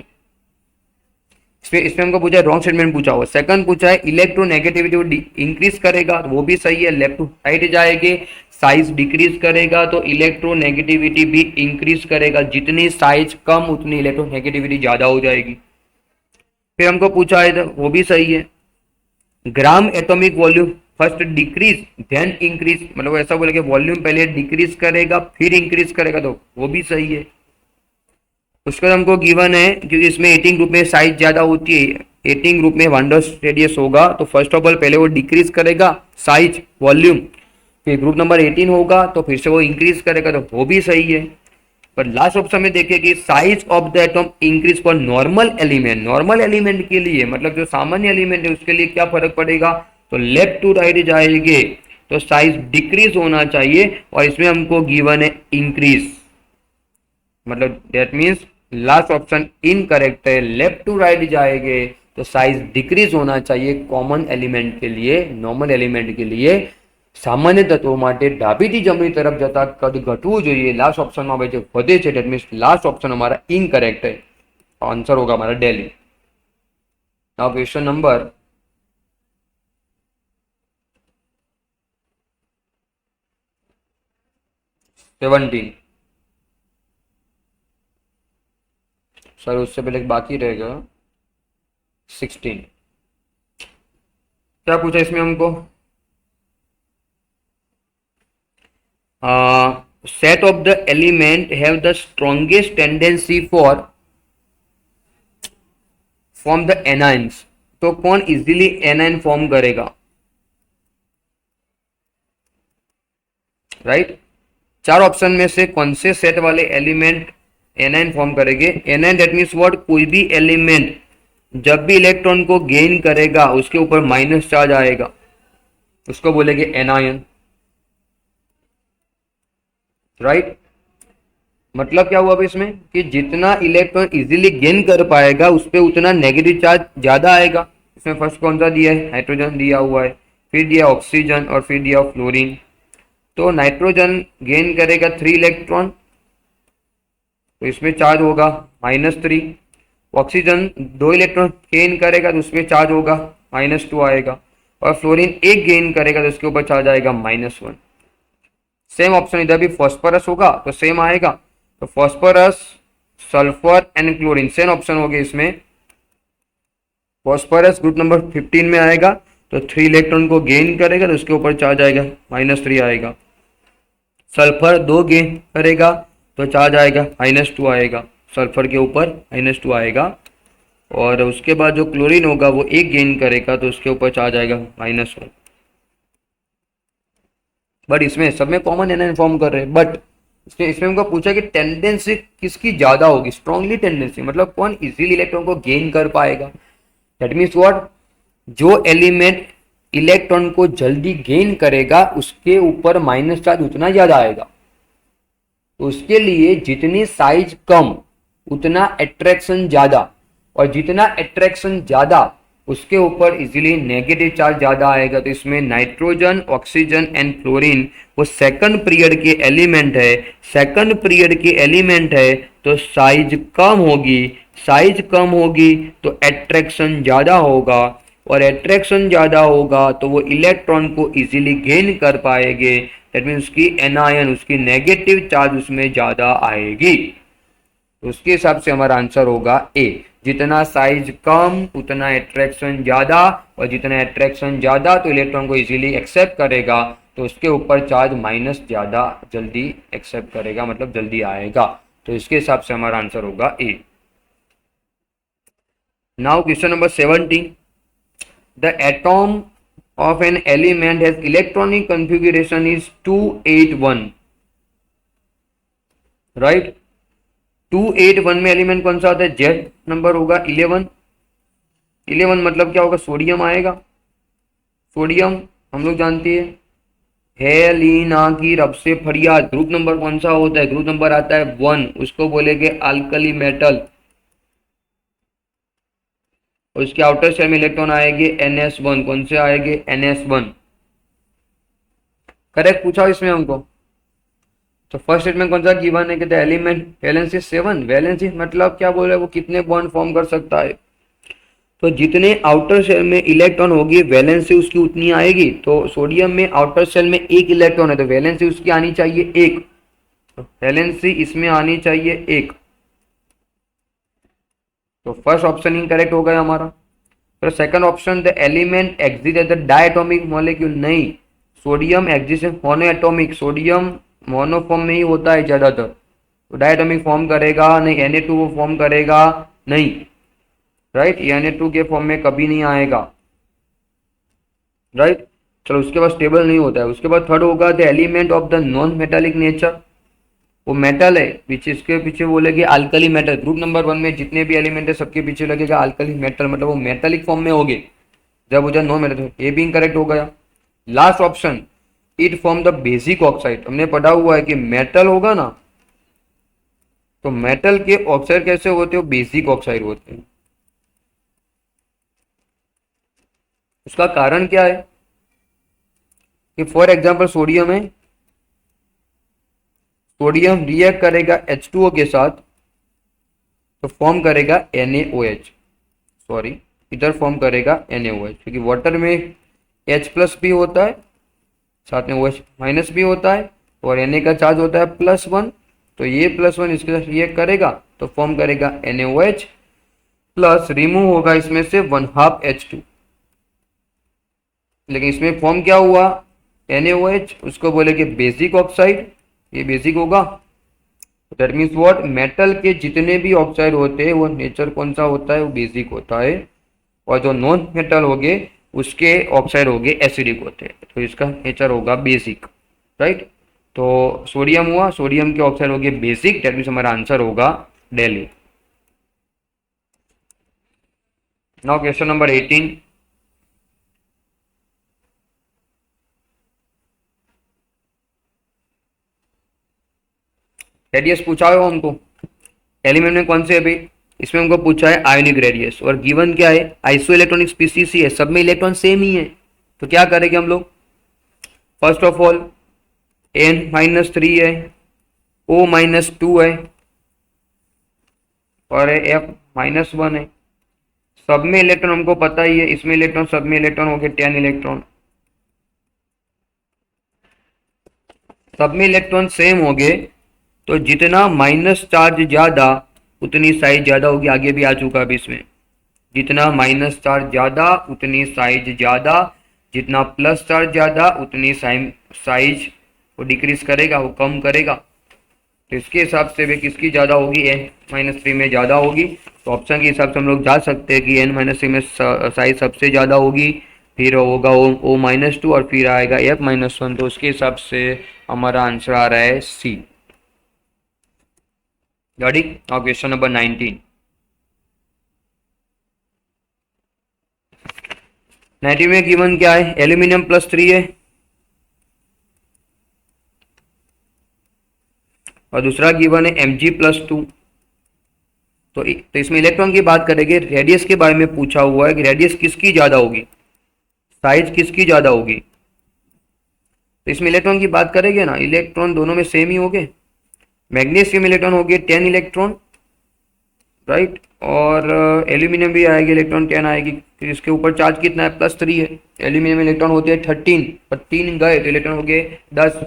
इसमें इसमें हमको पूछा है, रॉन्ग स्टेटमेंट पूछा हुआ। सेकंड पूछा है इलेक्ट्रोनेगेटिविटी वो इंक्रीज करेगा, तो वो भी सही है। लेफ्ट टू राइट जाएंगे साइज डिक्रीज करेगा, तो इलेक्ट्रोनेगेटिविटी भी इंक्रीज करेगा। जितनी साइज कम उतनी इलेक्ट्रोनेगेटिविटी ज्यादा हो जाएगी। फिर हमको पूछा है, तो वो भी सही है। Gram atomic volume first decrease then increase, मतलब ऐसा बोले कि वॉल्यूम पहले डिक्रीज करेगा फिर इंक्रीज करेगा, तो वो भी सही है। उसके बाद हमको गिवन है, क्योंकि इसमें 18 ग्रुप में साइज ज्यादा होती है, 18 ग्रुप में वांडर्स रेडियस होगा, तो फर्स्ट ऑफ ऑल पहले वो डिक्रीज करेगा साइज वॉल्यूम, फिर ग्रुप नंबर 18 होगा तो फिर से वो इंक्रीज करेगा, तो वो भी सही है। पर लास्ट ऑप्शन में देखिए कि size of the atom increase for normal element, normal element के लिए मतलब जो सामान्य एलिमेंट है उसके लिए क्या फर्क पड़ेगा, तो लेफ्ट टू राइट जाएंगे तो साइज डिक्रीज होना चाहिए, और इसमें हमको गिवन है इंक्रीज, मतलब that means last option incorrect है। लेफ्ट टू राइट जाएंगे तो साइज डिक्रीज होना चाहिए कॉमन एलिमेंट के लिए, नॉर्मल एलिमेंट के लिए। સામાન્ય તત્વો માટે ડાબીથી જમણી તરફ જતા કદ ઘટવું જોઈએ, લાસ્ટ ઓપ્શનમાં ભાઈ જે વધે છે ડેટ મીન્સ લાસ્ટ ઓપ્શન हमारा इनकरेक्ट है, आंसर होगा हमारा Delhi. Now question number 17, sir उससे पहले बाकी रहेगा 16। क्या पूछा इसमें हमको, set of the element have the strongest tendency for form the anions, तो कौन इजीली एनायन फॉर्म करेगा, राइट। चार ऑप्शन में से कौन से सेट वाले एलिमेंट एनायन फॉर्म करेंगे। एनायन दैट मीन्स व्हाट, कोई भी एलिमेंट जब भी इलेक्ट्रॉन को गेन करेगा उसके ऊपर माइनस चार्ज आएगा, उसको बोलेंगे एनायन, राइट। मतलब क्या हुआ अभी इसमें कि जितना इलेक्ट्रॉन इजीली गेन कर पाएगा उस पर उतना नेगेटिव चार्ज ज्यादा आएगा। इसमें फर्स्ट कौन सा दिया है, नाइट्रोजन दिया हुआ है, फिर दिया ऑक्सीजन और फिर दिया फ्लोरीन। तो नाइट्रोजन गेन करेगा 3 इलेक्ट्रॉन, तो इसमें चार्ज होगा -3। ऑक्सीजन 2 इलेक्ट्रॉन गेन करेगा तो उसमें चार्ज होगा -2 आएगा, और फ्लोरीन 1 गेन करेगा तो उसके ऊपर चार्ज आएगा -1। सेम ऑप्शन इधर भी फॉस्फोरस होगा तो सेम आएगा, तो phosphorus sulphur and chlorine same option हो गया इसमें। फॉस्फोरस ग्रुप नंबर 15 में आएगा, तो 3 इलेक्ट्रॉन को गेन करेगा तो उसके ऊपर चार्ज आएगा -3 आएगा। सल्फर 2 गेन करेगा तो चार्ज आएगा -2 आएगा, सल्फर के ऊपर -2 आएगा। और उसके बाद जो क्लोरीन होगा वो 1 गेन करेगा तो उसके ऊपर चार्ज आएगा -1। बट इसमें सब में कॉमन एनायन फॉर्म कर रहे हैं, बट इसमें हमको पूछा कि टेंडेंसी किसकी ज्यादा होगी, स्ट्रांगली टेंडेंसी मतलब कौन इजीली इलेक्ट्रॉन को गेन कर पाएगा। दैट मीन्स व्हाट, जो एलिमेंट इलेक्ट्रॉन को जल्दी गेन करेगा उसके ऊपर माइनस चार्ज उतना ज्यादा आएगा। तो उसके लिए जितनी साइज कम उतना अट्रैक्शन ज्यादा, और जितना अट्रैक्शन ज्यादा उसके ऊपर इजीली नेगेटिव चार्ज ज्यादा आएगा। तो इसमें नाइट्रोजन, ऑक्सीजन एंड फ्लोरीन वो सेकंड पीरियड के एलिमेंट है, सेकंड पीरियड के एलिमेंट है, तो साइज कम होगी, साइज कम होगी तो अट्रैक्शन ज्यादा होगा, और अट्रैक्शन ज्यादा होगा तो वो इलेक्ट्रॉन को इजीली गेन कर पाएंगे। दैट मीन उसकी एनायन, उसकी नेगेटिव चार्ज उसमें ज्यादा आएगी। तो उसके हिसाब से हमारा आंसर होगा ए, जितना साइज कम उतना अट्रैक्शन ज्यादा, और जितना अट्रैक्शन ज्यादा तो इलेक्ट्रॉन को इजीली एक्सेप्ट करेगा, तो उसके ऊपर चार्ज माइनस ज्यादा जल्दी एक्सेप्ट करेगा, मतलब जल्दी आएगा। तो इसके हिसाब से हमारा आंसर होगा A. Now question number 17, the atom of an element has electronic configuration is 281, right। 281 में एलिमेंट कौन सा होता है, जेड नंबर होगा 11। 11 मतलब क्या होगा, सोडियम आएगा। सोडियम हम लोग जानते हैं हेलिना की रब से फरियाद। ग्रुप नंबर कौन सा होता है, ग्रुप नंबर आता है 1, उसको बोलेंगे अल्कली मेटल। और इसके आउटर शेल में इलेक्ट्रॉन आएंगे NS1। कौन से आएंगे? NS1। करेक्ट पूछा इसमें हमको। तो फर्स्ट स्टेटमेंट कौन सा गिवन है? कहते हैं एलिमेंट वैलेंसी 7। वैलेंसी मतलब क्या बोल रहे हैं? वो कितने बॉन्ड फॉर्म कर सकता है। तो जितने आउटर शेल में इलेक्ट्रॉन होगी वैलेंसी उसकी उतनी आएगी। तो सोडियम में आउटर शेल में एक इलेक्ट्रॉन है तो वैलेंसी उसकी आनी चाहिए एक। तो वैलेंसी इसमें आनी चाहिए एक। तो फर्स्ट ऑप्शन इनकरेक्ट हो गया हमारा। फिर second option, the element exist as a diatomic molecule. नहीं, sodium exist monoatomic. Sodium monoform में ही होता है ज्यादातर। तो डायटोमिक फॉर्म करेगा नहीं, Na2 फॉर्म करेगा नहीं, राइट। Na2 के फॉर्म में कभी नहीं आएगा, राइट। चलो उसके बाद स्टेबल नहीं होता है। उसके बाद थर्ड होगा the element of the non metallic nature. वो मेटल है, पीछे इसके पीछे बोलेगे अल्कली मेटल। ग्रुप नंबर 1 में जितने भी एलिमेंट है सबके पीछे लगेगा अल्कली मेटल, मतलब वो मेटालिक फॉर्म में होंगे। जब हो जाए नॉन मेटल, ये भी इनकरेक्ट हो गया। Last option, it form the basic oxide. हमने पढ़ा हुआ है कि मेटल होगा ना, तो मेटल के ऑक्साइड कैसे होते हैं? बेसिक ऑक्साइड होते हैं। उसका कारण क्या है? कि फॉर एग्जाम्पल सोडियम है, सोडियम रिएक्ट करेगा H2O के साथ तो फॉर्म करेगा NaOH। सॉरी, इधर फॉर्म करेगा NaOH, क्योंकि वाटर में H+ भी होता है, साथ में OH- भी होता है, और Na का चार्ज होता है +1। तो ये +1 इसके साथ रिएक्ट करेगा तो फॉर्म करेगा NaOH, प्लस रिमूव होगा इसमें से 1/2 H2। लेकिन इसमें फॉर्म क्या हुआ? NaOH, उसको बोलेंगे बेसिक ऑक्साइड। ये बेसिक होगा। That means what? मेटल के जितने भी ऑक्साइड होते हैं वो नेचर कौन सा होता है? वो बेसिक होता है। और जो नॉन मेटल होंगे उसके ऑक्साइड होंगे एसिडिक होते हैं, तो इसका नेचर होगा बेसिक, राइट। तो सोडियम हुआ, सोडियम के ऑक्साइड होंगे बेसिक। दैट मीन्स हमारा आंसर होगा Delhi. Now question number 18। Radius पूछा है हमको, एलिमेंट में कौन से है भाई? इसमें हमको पूछा है आयोनिक रेडियस, और गिवन क्या है? आइसो इलेक्ट्रॉनिक स्पीसीज ही है, सब में इलेक्ट्रॉन सेम ही है। तो क्या करेंगे हम लोग? फर्स्ट ऑफ ऑल N-3 है, O-2 है, और F-1 है। सब में इलेक्ट्रॉन हमको पता ही है, इसमें इलेक्ट्रॉन, सब में इलेक्ट्रॉन हो गए 10 इलेक्ट्रॉन। सब में इलेक्ट्रॉन सेम हो गए, तो जितना माइनस चार्ज ज्यादा उतनी साइज ज्यादा होगी। आगे भी आ चुका है इसमें, जितना माइनस चार्ज ज्यादा उतनी साइज ज्यादा, जितना प्लस चार्ज ज्यादा उतनी साइज वो डिक्रीज करेगा, वो कम करेगा। तो इसके हिसाब से भी किसकी ज्यादा होगी? N-3 में ज्यादा होगी। तो ऑप्शन के हिसाब से हम लोग जा सकते हैं कि N-3 में साइज सबसे ज्यादा होगी, फिर होगा O-2 और फिर आएगा F-1। तो उसके हिसाब से हमारा आंसर आ रहा है C। Ready? Now question number 19। 19 में गिवन क्या है? एल्यूमिनियम +3 है, और दूसरा गिवन है Mg+2। तो इसमें इलेक्ट्रॉन की बात करेंगे, रेडियस के बारे में पूछा हुआ है कि रेडियस किसकी ज्यादा होगी, साइज किसकी ज्यादा होगी। तो इसमें इलेक्ट्रॉन की बात करेंगे ना, इलेक्ट्रॉन दोनों में सेम ही होंगे। मैग्नीशियम इलेक्ट्रॉन हो गए 10 इलेक्ट्रॉन, राइट, और एल्यूमिनियम भी आएगी, इलेक्ट्रॉन 10 आएगी। फिर इसके ऊपर चार्ज कितना है? +3 है। एल्यूमिनियम इलेक्ट्रॉन होते हैं 13, पर 3 गए तो इलेक्ट्रॉन हो गए 10।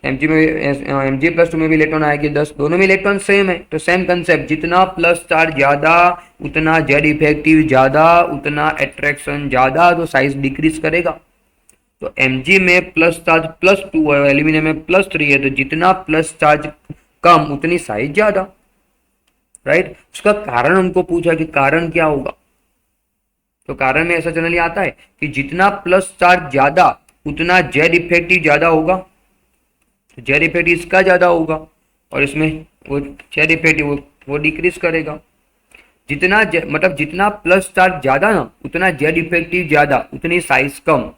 Mg+2 में भी इलेक्ट्रॉन आएगी 10। दोनों में इलेक्ट्रॉन सेम है, तो सेम कंसेप्ट, जितना प्लस चार्ज ज्यादा उतना जेड इफेक्टिव ज्यादा, उतना अट्रैक्शन ज्यादा, तो साइज डिक्रीज करेगा। तो Mg में प्लस चार्ज +2 है, एल्यूमिनियम में +3 है, तो जितना प्लस चार्ज कम उतनी साइज ज्यादा, राइट। उसका कारण हमको पूछा कि कारण क्या होगा। तो कारण में ऐसा जनरली आता है कि जितना प्लस चार्ज ज्यादा उतना जेड इफेक्टिव ज्यादा होगा। तो जेड इफेक्टिव इसका ज्यादा होगा, और इसमें वो जेड इफेक्टिव वो डिक्रीज करेगा। जितना मतलब जितना प्लस चार्ज ज्यादा ना उतना जेड इफेक्टिव ज्यादा, उतनी साइज कम।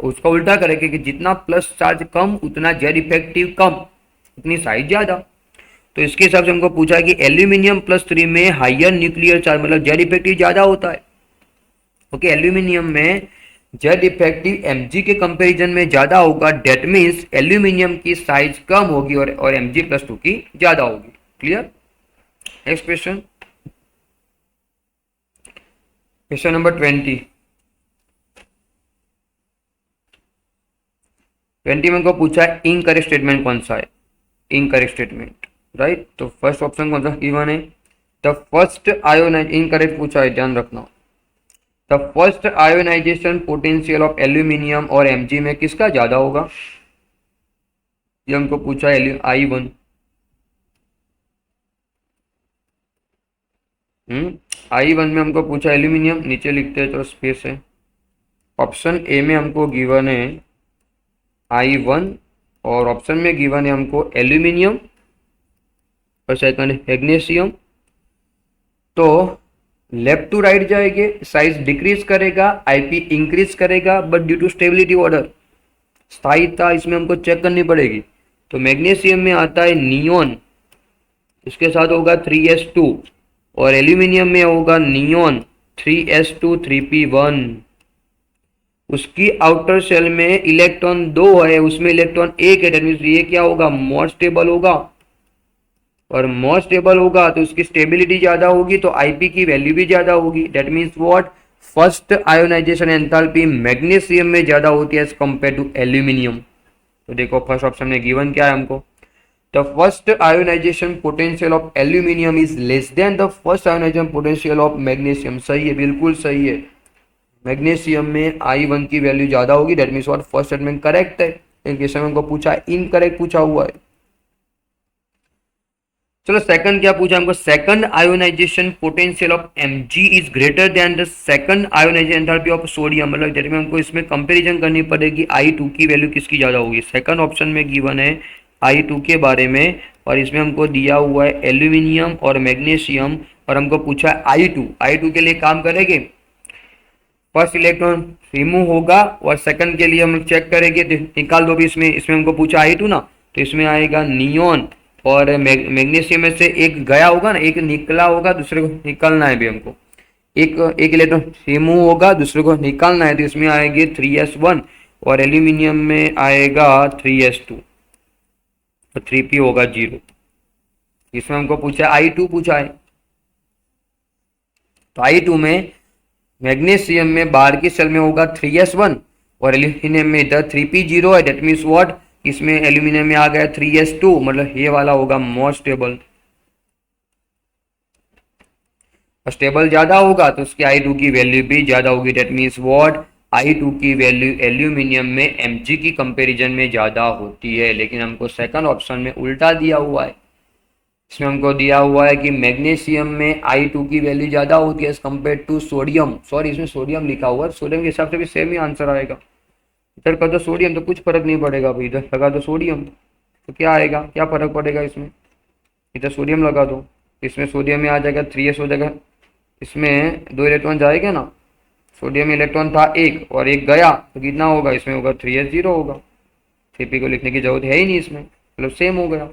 उसका उल्टा करेंगे कि जितना प्लस चार्ज कम उतना जेड इफेक्टिव कम, उतनी साइज ज्यादा। तो इसके हिसाब से हमको पूछा है कि एल्यूमिनियम +3 में हायर न्यूक्लियर चार्ज मतलब जेड इफेक्टिव ज्यादा होता है, ओके, एल्यूमिनियम में जेड इफेक्टिव Mg के कंपैरिजन में ज्यादा होगा, डेट मीन्स एल्यूमिनियम की साइज कम होगी और Mg+2 की ज्यादा होगी। Clear? Next question, question number 20 में को पूछा है इनकरेक्ट स्टेटमेंट कौन सा है, इनकरेक्ट स्टेटमेंट, राइट। तो फर्स्ट ऑप्शन कौन सा गिवन है, द फर्स्ट आयोनाइज, इनकरेक्ट पूछा है, ध्यान रखना। The first ionization potential of aluminium और Mg में किसका ज्यादा होगा, ये हमको पूछा है I1। I1 में हमको पूछा एल्यूमिनियम, नीचे लिखते हैं तो स्पेस है। ऑप्शन ए में हमको गिवन है I1 और ऑप्शन में गिवन है हमको एल्यूमिनियम और सेकंड मैग्नीशियम। तो लेफ्ट टू राइट जाएंगे, साइज डिक्रीज करेगा, आईपी इंक्रीज करेगा, but due to stability order, स्थायिता इसमें हमको चेक करनी पड़ेगी। तो मैग्नीशियम में आता है नियोन, इसके साथ होगा 3s2 और एल्यूमिनियम में होगा नियोन 3s2 3p1। उसकी आउटर शेल में इलेक्ट्रॉन 2 है, उसमें इलेक्ट्रॉन 1 है, दैट मींस ये क्या होगा, मोर स्टेबल होगा, और मोर स्टेबल होगा तो उसकी स्टेबिलिटी ज्यादा होगी, तो आईपी की वैल्यू भी ज्यादा होगी। That means what, first ionization enthalpy magnesium में ज्यादा होती है एज कंपेयर टू एल्यूमिनियम। तो देखो फर्स्ट ऑप्शन में गिवन क्या है हमको, the first ionization potential of aluminium is less than the first ionization potential of magnesium. सही है, बिल्कुल सही है, मैग्नीशियम में I1 की वैल्यू ज्यादा होगी, that means what, first statement correct है। इन क्वेश्चन में हमको पूछा है इनकरेक्ट पूछा हुआ है। चलो सेकंड क्या पूछा हमको, second ionisation potential of Mg is greater then the second ionisation enthalpy of sodium, मतलब जैसे हमको इसमें कंपैरिजन करनी पड़ेगी I2 की वैल्यू किसकी ज्यादा होगी। सेकंड ऑप्शन में गिवन है I2 के बारे में, और इसमें हमको दिया हुआ है एल्यूमिनियम और मैग्नीशियम, और हमको पूछा है I2 के लिए काम करेंगे, फर्स्ट इलेक्ट्रॉन रिमूव होगा और सेकंड के लिए हम चेक करेंगे, निकाल दो भी इसमें हमको पूछा I2 ना, तो इसमें आएगा नियोन और मैग्नीशियम में से एक गया होगा ना, एक निकला होगा, दूसरे को निकालना है भी हमको, एक इलेक्ट्रॉन रिमूव होगा, दूसरे को निकालना है, तो इसमें आएगी 3s1 और एल्यूमिनियम में आएगा 3s2 तो 3p होगा 0। इसमें हमको पूछा है I2 पूछा है, तो I2 में मैग्नीशियम में बाहर की सेल में होगा 3s1 और एल्यूमिनियम में इधर 3p0 है, दैट मींस व्हाट, इसमें एल्यूमिनियम में आ गया 3s2, मतलब ये वाला होगा मोर स्टेबल, स्टेबल ज्यादा होगा तो उसकी I2 की वैल्यू भी ज्यादा होगी, दैट मींस व्हाट, I2 की वैल्यू एल्यूमिनियम में Mg की कंपैरिजन में ज्यादा होती है। लेकिन हमको सेकंड ऑप्शन में उल्टा दिया हुआ है, इसमें हमको दिया हुआ है कि मैग्नीशियम में I2 की वैल्यू ज्यादा होती है as compare to sodium, sorry इसमें सोडियम लिखा हुआ है, सोडियम के हिसाब से भी सेम ही आंसर आएगा। इधर कर दो सोडियम तो कुछ फर्क नहीं पड़ेगा भाई, इधर लगा दो सोडियम तो क्या आएगा, क्या फर्क पड़ेगा इसमें, इधर सोडियम लगा दो, इसमें सोडियम में आ जाएगा 3s हो जाएगा, इसमें 2 इलेक्ट्रॉन जाएगा ना, सोडियम में इलेक्ट्रॉन था 1 और 1 गया तो कितना होगा, इसमें होगा 3s0 होगा, 3p को लिखने की जरूरत है ही नहीं इसमें, मतलब सेम हो गया।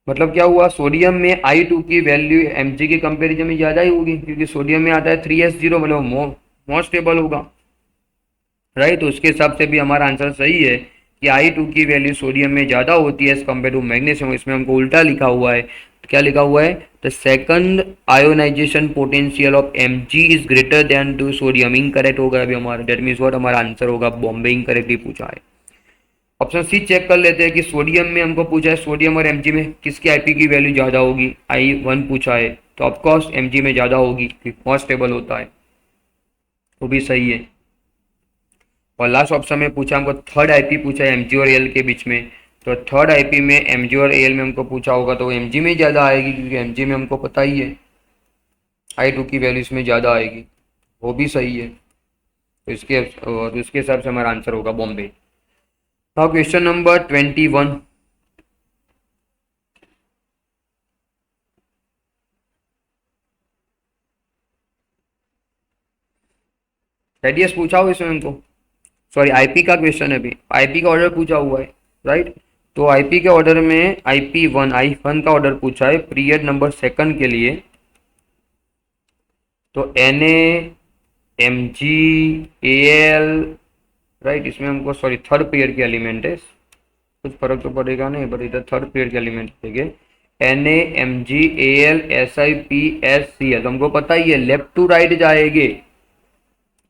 मतलब क्या हुआ, सोडियम में I2 की वैल्यू Mg के कंपैरिजन में ज्यादा ही होगी, क्योंकि सोडियम में आता है 3s0, मतलब मोर स्टेबल होगा, राइट। तो उसके हिसाब से भी हमारा आंसर सही है कि I2 की वैल्यू सोडियम में ज्यादा होती है एज कम्पेयर टू मैग्नीशियम। इसमें हमको उल्टा लिखा हुआ है, क्या लिखा हुआ है, the second ionisation potential of Mg is greater than to sodium, incorrect होगा अभी हमारा, दैट मींस व्हाट, हमारा आंसर होगा बॉम्बे, इनकरेक्टली पूछा है। ऑप्शन सी चेक कर लेते हैं कि सोडियम में हमको पूछा है सोडियम और Mg में किसकी आईपी की वैल्यू ज्यादा होगी, I1 पूछा है तो ऑफकोर्स Mg में ज्यादा होगी, मोर स्टेबल होता है, वो भी सही है। और लास्ट ऑप्शन में पूछा हमको थर्ड आईपी पूछा है Mg और Al के बीच में, तो थर्ड आईपी में Mg और Al में हमको पूछा होगा तो Mg में ज़्यादा आएगी, क्योंकि Mg में हमको पता ही है I2 की वैल्यू इसमें ज़्यादा आएगी, वो भी सही है। तो उसके हिसाब से हमारा आंसर होगा Bombay. Now question number 21, radius पूछा हो इसमें हमको, सॉरी आईपी का क्वेश्चन है, अभी आईपी का ऑर्डर पूछा हुआ है, राइट। तो आईपी के ऑर्डर में I1 का ऑर्डर पूछा है पीरियड नंबर सेकंड के लिए, तो Na M G A L, right, इसमें हमको सॉरी थर्ड पीरियड के एलिमेंट है, कुछ फर्क तो पड़ेगा नहीं, बट इधर थर्ड पीरियड के एलिमेंट देंगे। N A M G A L S I P S C L, हमको पता ही है लेफ्ट टू राइट जाएंगे,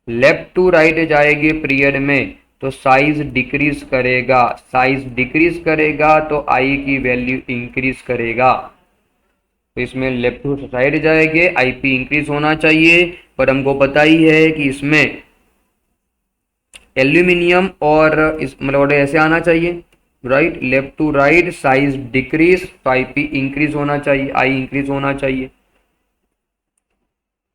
लेफ्ट टू राइट जाएंगे पीरियड में तो साइज डिक्रीज करेगा, साइज डिक्रीज करेगा तो आई की वैल्यू इंक्रीज करेगा। तो इसमें लेफ्ट टू साइड जाएंगे, आईपी इंक्रीज होना चाहिए, पर हमको पता ही है कि इसमें एल्यूमिनियम और इस मतलब ऐसे आना चाहिए, right, left to right size decrease तो आईपी इंक्रीज होना चाहिए, आई इंक्रीज होना चाहिए।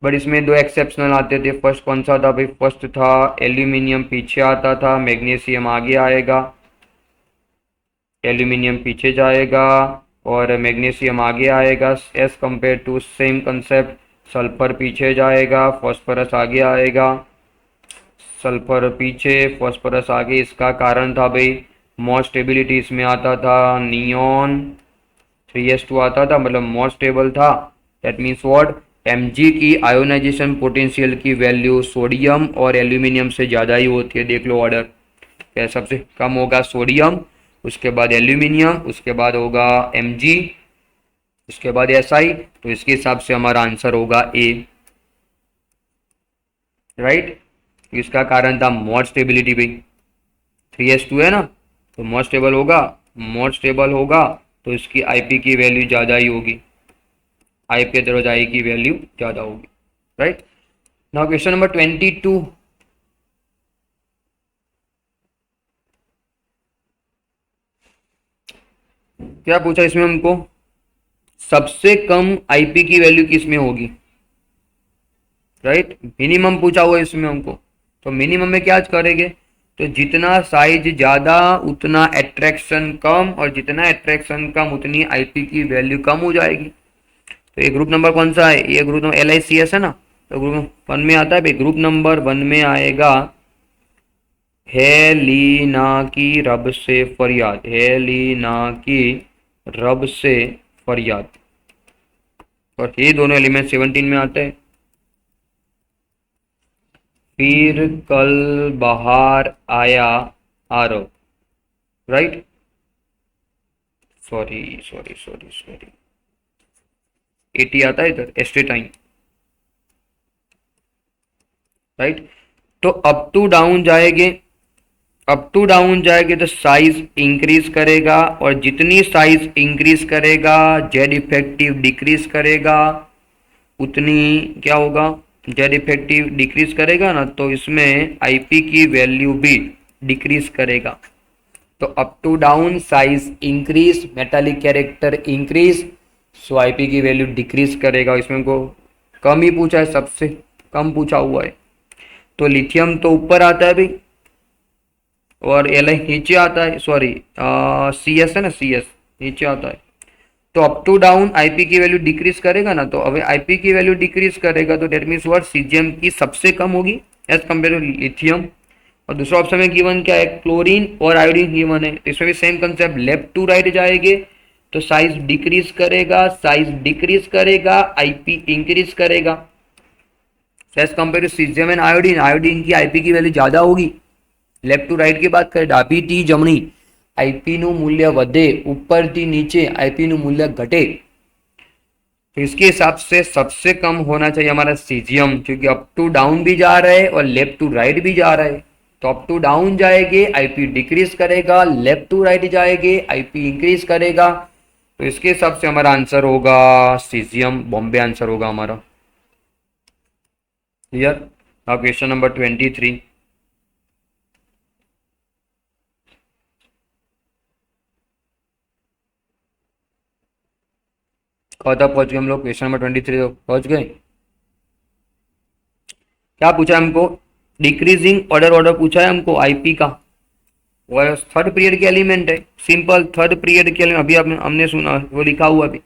बट इसमें दो एक्सेप्शनल आते थे, फर्स्ट कौन सा था भाई, फर्स्ट था एल्यूमिनियम पीछे आता था, मैग्नीशियम आगे आएगा, एल्यूमिनियम पीछे जाएगा और मैग्नीशियम आगे आएगा, as compare to same concept, sulphur पीछे जाएगा, फॉस्फोरस आगे आएगा, सल्फर पीछे फॉस्फोरस आगे। इसका कारण था भाई मोर स्टेबिलिटी इसमें आता था, नियॉन 3s2 आता था, मतलब मोर स्टेबल था। दैट मीन्स व्हाट, Mg की आयोनाइजेशन पोटेंशियल की वैल्यू सोडियम और एल्यूमिनियम से ज़्यादा ही होती है। देख लो ऑर्डर, क्या सबसे कम होगा सोडियम, उसके बाद एल्यूमिनियम, उसके बाद होगा Mg, उसके बाद Si। तो इसके हिसाब से हमारा आंसर होगा ए, राइट। इसका कारण था मोर स्टेबिलिटी भाई, 3s2 है ना, तो मोर स्टेबल होगा, मोर स्टेबल होगा तो इसकी Ip की वैल्यू ज़्यादा ही होगी, आई पे दरोज आई की वैल्यू ज़्यादा होगी, राइट। नाउ क्वेश्चन नंबर 22, क्या पूछा इसमें हमको, सबसे कम आईपी की वैल्यू किस में होगी, राइट, मिनिमम पूछा हुआ इसमें हमको। तो मिनिमम में क्या करेंगे, तो जितना साइज ज़्यादा उतना एट्रैक्शन कम, और जितना एट्रैक्शन कम उतनी आईपी की वैल्यू कम हो जाएगी। तो ये ग्रुप नंबर कौन सा है, ये ग्रुप नंबर LICS है ना, तो ग्रुप 1 में आता है, ग्रुप नंबर 1 में आएगा हेलीना की रब से फरियाद, हेलीना की रब से फरियाद, और ये दोनों एलिमेंट 17 में आते हैं। फिर कल बाहर आया Aarav, right, sorry sorry sorry sorry 80 आता है इधर, एस्टे टाइम, राइट। तो अप टू डाउन जाएंगे, अप टू डाउन जाएंगे तो साइज इंक्रीज करेगा, और जितनी साइज इंक्रीज करेगा जेड इफेक्टिव डिक्रीज करेगा, उतनी क्या होगा, जेड इफेक्टिव डिक्रीज करेगा ना, तो इसमें आईपी की वैल्यू भी डिक्रीज करेगा। तो up to down size increase, metallic character increase, so IP की वैल्यू डिक्रीज करेगा। इसमें को कम ही पूछा है, सबसे कम पूछा हुआ है। तो लिथियम तो ऊपर आता है भाई, और एल नीचे आता है, सॉरी CS है ना, CS नीचे आता है। तो अप टू डाउन आईपी की वैल्यू डिक्रीज करेगा ना, तो अब आईपी की वैल्यू डिक्रीज करेगा तो डेट मीन्स व्हाट, सीजियम की सबसे कम होगी एज कम्पेयर टू लिथियम। और दूसरा ऑप्शन में गिवन क्या है, क्लोरीन और आयोडीन गिवन है, तो इसमें भी same concept, left to right जाएंगे तो साइज डिक्रीज करेगा, साइज डिक्रीज करेगा, आईपी इंक्रीज करेगा as compare to caesium and iodine. Iodine की आईपी की वैल्यू ज्यादा होगी। लेफ्ट टू राइट की बात करें, ડાબીથી જમણી આઈપીનું મૂલ્ય વધે, ऊपरથી नीचे આઈપીનું મૂલ્ય घटे। तो इसके हिसाब से सबसे कम होना चाहिए हमारा सीजियम, क्योंकि अप टू डाउन भी जा रहा है और लेफ्ट टू राइट भी जा रहा है। तो अप टू डाउन जाएंगे आईपी डिक्रीज करेगा, लेफ्ट टू राइट जाएंगे आईपी इंक्रीज करेगा। तो इसके हिसाब से हमारा आंसर होगा सीजियम, बॉम्बे आंसर होगा हमारा। क्लियर। नाउ क्वेश्चन नंबर 23, कहाँ तक पहुंच गए हम लोग, क्वेश्चन नंबर 23 तो पहुंच गए। क्या पूछा हमको, डिक्रीजिंग ऑर्डर पूछा है हमको आईपी का, और थर्ड पीरियड के एलिमेंट है, सिंपल थर्ड पीरियड के एलिमेंट अभी हमने सुना, वो लिखा हुआ अभी।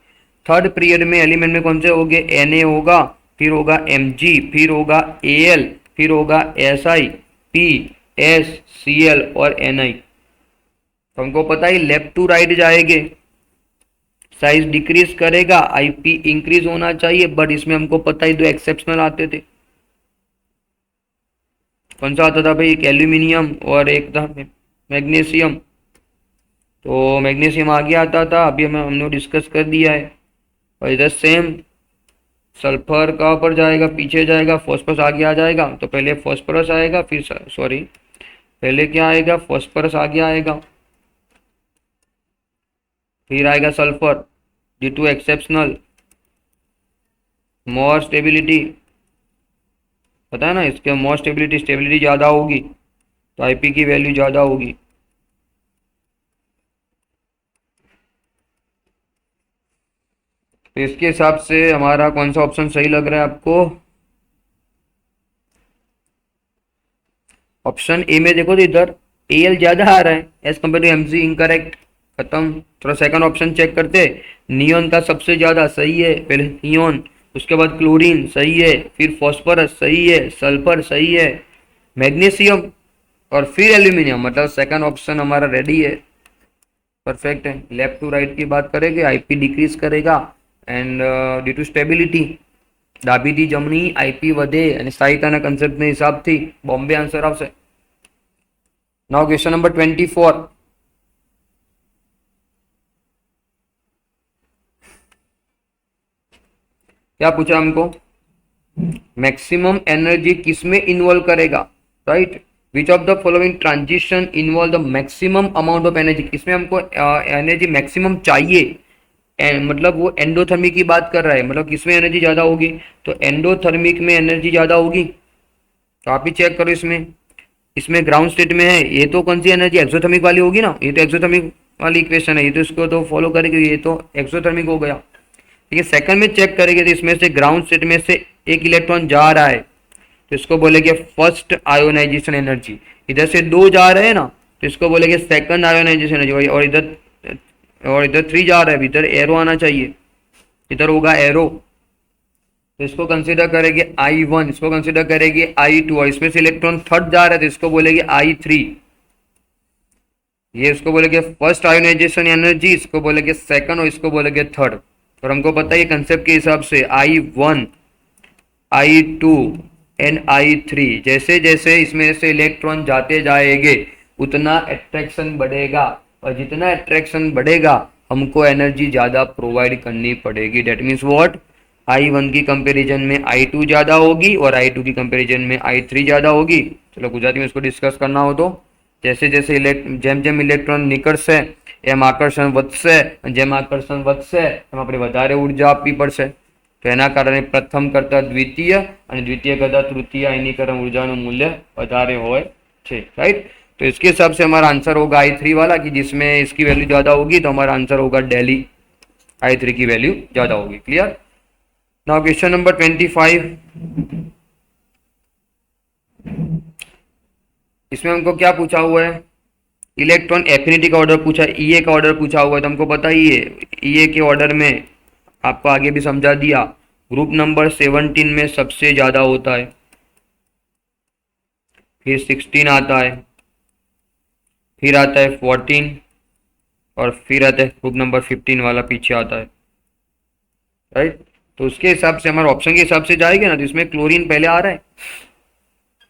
थर्ड पीरियड में एलिमेंट में कौन से होंगे, Na होगा, फिर होगा Mg, फिर होगा Al, फिर होगा Si, P, S, Cl और Ni। तो हमको पता ही लेफ्ट टू राइट जाएंगे, साइज डिक्रीज करेगा, आईपी इंक्रीज होना चाहिए, बट इसमें हमको पता ही दो एक्सेप्शनल आते थे। कौन सा आता था भाई, एक एल्यूमिनियम और एक था मैग्नीशियम। तो मैग्नीशियम आगे आता था, अभी हमने डिस्कस कर दिया है। और इधर सेम सल्फर कहाँ पर जाएगा, पीछे जाएगा, फॉस्फोरस आगे आ जाएगा। तो पहले फॉस्फोरस आएगा, फिर सॉरी पहले क्या आएगा, फॉस्फोरस आगे आएगा, फिर आएगा sulphur due to exceptional more stability. पता है ना, इसके मोर स्टेबिलिटी स्टेबिलिटी ज़्यादा होगी तो आईपी की वैल्यू ज़्यादा होगी। तो इसके हिसाब से हमारा कौन सा ऑप्शन सही लग रहा है आपको? ऑप्शन ए में देखो तो इधर एल ज्यादा आ रहा है as compare to MG, incorrect, खत्म। थोड़ा सेकंड ऑप्शन चेक करते, नियोन का सबसे ज्यादा सही है, पहले नियोन, उसके बाद क्लोरीन सही है, फिर फॉस्फोरस सही है, सल्फर सही है, मैग्नीशियम और फिर एल्यूमिनियम, मतलब सेकंड ऑप्शन हमारा रेडी है, परफेक्ट है। लेफ्ट टू राइट की बात करेंगे, आईपी डिक्रीज करेगा एंड ड्यू टू स्टेबिलिटी ડાબીથી જમણી આઈપી વધે અને સાહિત્યના કન્સેપ્ટના હિસાબથી બોમ્બે આન્સર આવશે। નાउ ક્વેશ્ચન નંબર 24, क्या पूछा हमको, मैक्सिमम एनर्जी किसमें इन्वॉल्व करेगा, right. Which of the following transition involve the maximum amount of energy, किसमें हमको एनर्जी मैक्सिमम चाहिए, मतलब वो एंडोथर्मिक की बात कर रहा है, मतलब किसमें एनर्जी ज़्यादा होगी, तो एंडोथर्मिक में एनर्जी ज़्यादा होगी। तो आप ही चेक करो, इसमें इसमें ग्राउंड स्टेट में है, ये तो कौन सी एनर्जी एक्सोथर्मिक वाली होगी ना, ये तो एक्सोथर्मिक वाली इक्वेशन है, ये तो इसको तो फॉलो करेगी, ये तो एक्सोथर्मिक हो गया। ठीक है, सेकंड में चेक करेंगे तो इसमें से ग्राउंड स्टेट में से एक इलेक्ट्रॉन जा रहा है, तो इसको बोलेंगे फर्स्ट आयोनाइजेशन एनर्जी। इधर से दो जा रहे हैं ना, तो इसको बोलेंगे सेकंड आयोनाइजेशन एनर्जी। और इधर 3 जा रहा है, इधर एरो आना चाहिए, इधर होगा एरो, तो इसको कंसीडर करेंगे I1, इसको कंसीडर करेंगे I2, और इसमें से इलेक्ट्रॉन थर्ड जा रहा है तो इसको बोलेंगे I3। ये इसको बोलेंगे फर्स्ट आयोनाइजेशन एनर्जी, इसको बोलेंगे सेकंड और इसको बोलेंगे थर्ड। और हमको पता है कंसेप्ट के हिसाब से I1, I2 एंड I3, जैसे जैसे इसमें से इलेक्ट्रॉन जाते जाएंगे उतना अट्रैक्शन बढ़ेगा, और जितना अट्रैक्शन बढ़ेगा हमको एनर्जी ज़्यादा प्रोवाइड करनी पड़ेगी। डेट मीन्स व्हाट, I1 की कंपैरिजन में I2 ज़्यादा होगी और I2 की कंपैरिजन में I3 ज़्यादा होगी। चलो गुजराती में इसको डिस्कस करना हो तो, जैसे जैसे જેમ જેમ ઇલેક્ટ્રોન નીકળશે એમ આકર્ષણ વધશે, જેમ આકર્ષણ વધશે એમ આપણે વધારે ઉર્જા આપવી પડશે। તો એના કારણે પ્રથમ કરતાં દ્વિતીય અને દ્વિતીય કરતાં તૃતીય આયનીકરણ ઊર્જાનું મૂલ્ય વધારે હોય છે, राइट। तो इसके हिसाब से हमारा आंसर होगा I3 वाला, कि जिसमें इसकी वैल्यू ज़्यादा होगी तो हमारा आंसर होगा दिल्ली, I3 की वैल्यू ज़्यादा होगी। क्लियर। नाउ क्वेश्चन नंबर 25, इसमें हमको क्या पूछा हुआ है, इलेक्ट्रॉन एफिनिटी का ऑर्डर पूछा है, ईए का ऑर्डर पूछा हुआ है। तो हमको पता ही है ईए के ऑर्डर में आपको आगे भी समझा दिया, ग्रुप नंबर 17 में सबसे ज़्यादा होता है, फिर 16 आता है, फिर आता है 14 और फिर आता है ग्रुप नंबर 15 वाला पीछे आता है, राइट। तो उसके हिसाब से हमारे ऑप्शन के हिसाब से जाएगा ना, तो इसमें क्लोरीन पहले आ रहा है,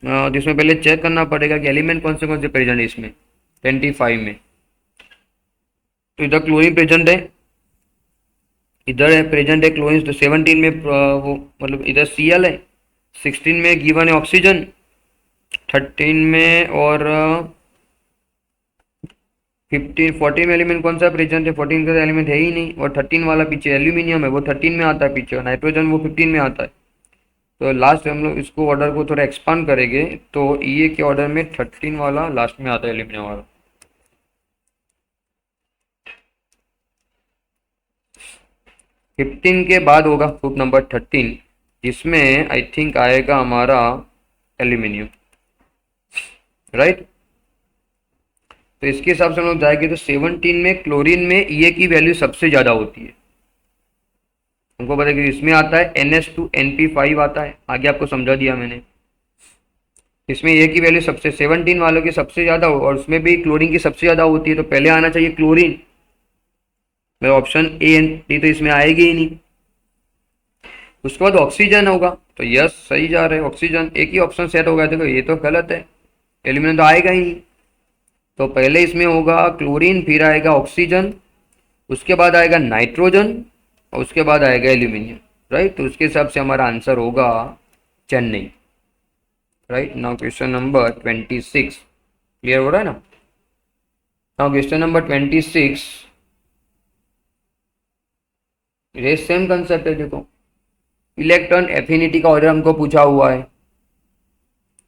तो इसमें पहले चेक करना पड़ेगा कि एलिमेंट कौन से प्रेजेंट है इसमें 25 में। तो इधर क्लोरीन प्रेजेंट है, इधर है प्रेजेंट है क्लोरीन, तो 17 में वो मतलब इधर Cl है, 16 में गिवन है ऑक्सीजन, 13 में और 14 में एलिमेंट कौन सा प्रेजेंट है, 14 का एलिमेंट है ही नहीं, और 13 वाला पीछे एल्यूमिनियम है, वो 13 में आता है पीछे, और नाइट्रोजन वो 15 में आता है। तो लास्ट हम लोग इसको ऑर्डर को थोड़ा एक्सपांड करेंगे, तो ईए के ऑर्डर में 13 वाला लास्ट में आता है, एल्यूमिनियम वाला। फिफ्टीन के बाद होगा ग्रुप नंबर 13, जिसमें आई थिंक आएगा हमारा एल्यूमिनियम, राइट। तो इसके हिसाब से हम लोग जाएंगे तो 17 में क्लोरीन में ईए की वैल्यू सबसे ज़्यादा होती है। हमको पता है कि इसमें आता है NH2NP5 आता है, आगे आपको समझा दिया मैंने। इसमें ए की वैल्यू सबसे 17 वालों की सबसे ज़्यादा हो, और उसमें भी क्लोरीन की सबसे ज़्यादा होती है, तो पहले आना चाहिए क्लोरीन। मैं ऑप्शन ए एंड डी तो इसमें आएगी ही नहीं। उसके बाद ऑक्सीजन होगा, तो यस सही जा रहे हैं, ऑक्सीजन। एक ही ऑप्शन सेट हो गया, देखो ये तो गलत है, एल्यूमिनियम तो आएगा ही नहीं। तो पहले इसमें होगा क्लोरीन, फिर आएगा ऑक्सीजन, उसके बाद आएगा नाइट्रोजन, और उसके बाद आएगा एल्यूमिनियम, राइट। तो उसके हिसाब से हमारा आंसर होगा Chennai, right. Now question number 26 clear हो रहा है ना। नाउ क्वेश्चन नंबर 26, ये सेम कंसेप्ट है। देखो इलेक्ट्रॉन एफिनिटी का ऑर्डर हमको पूछा हुआ है,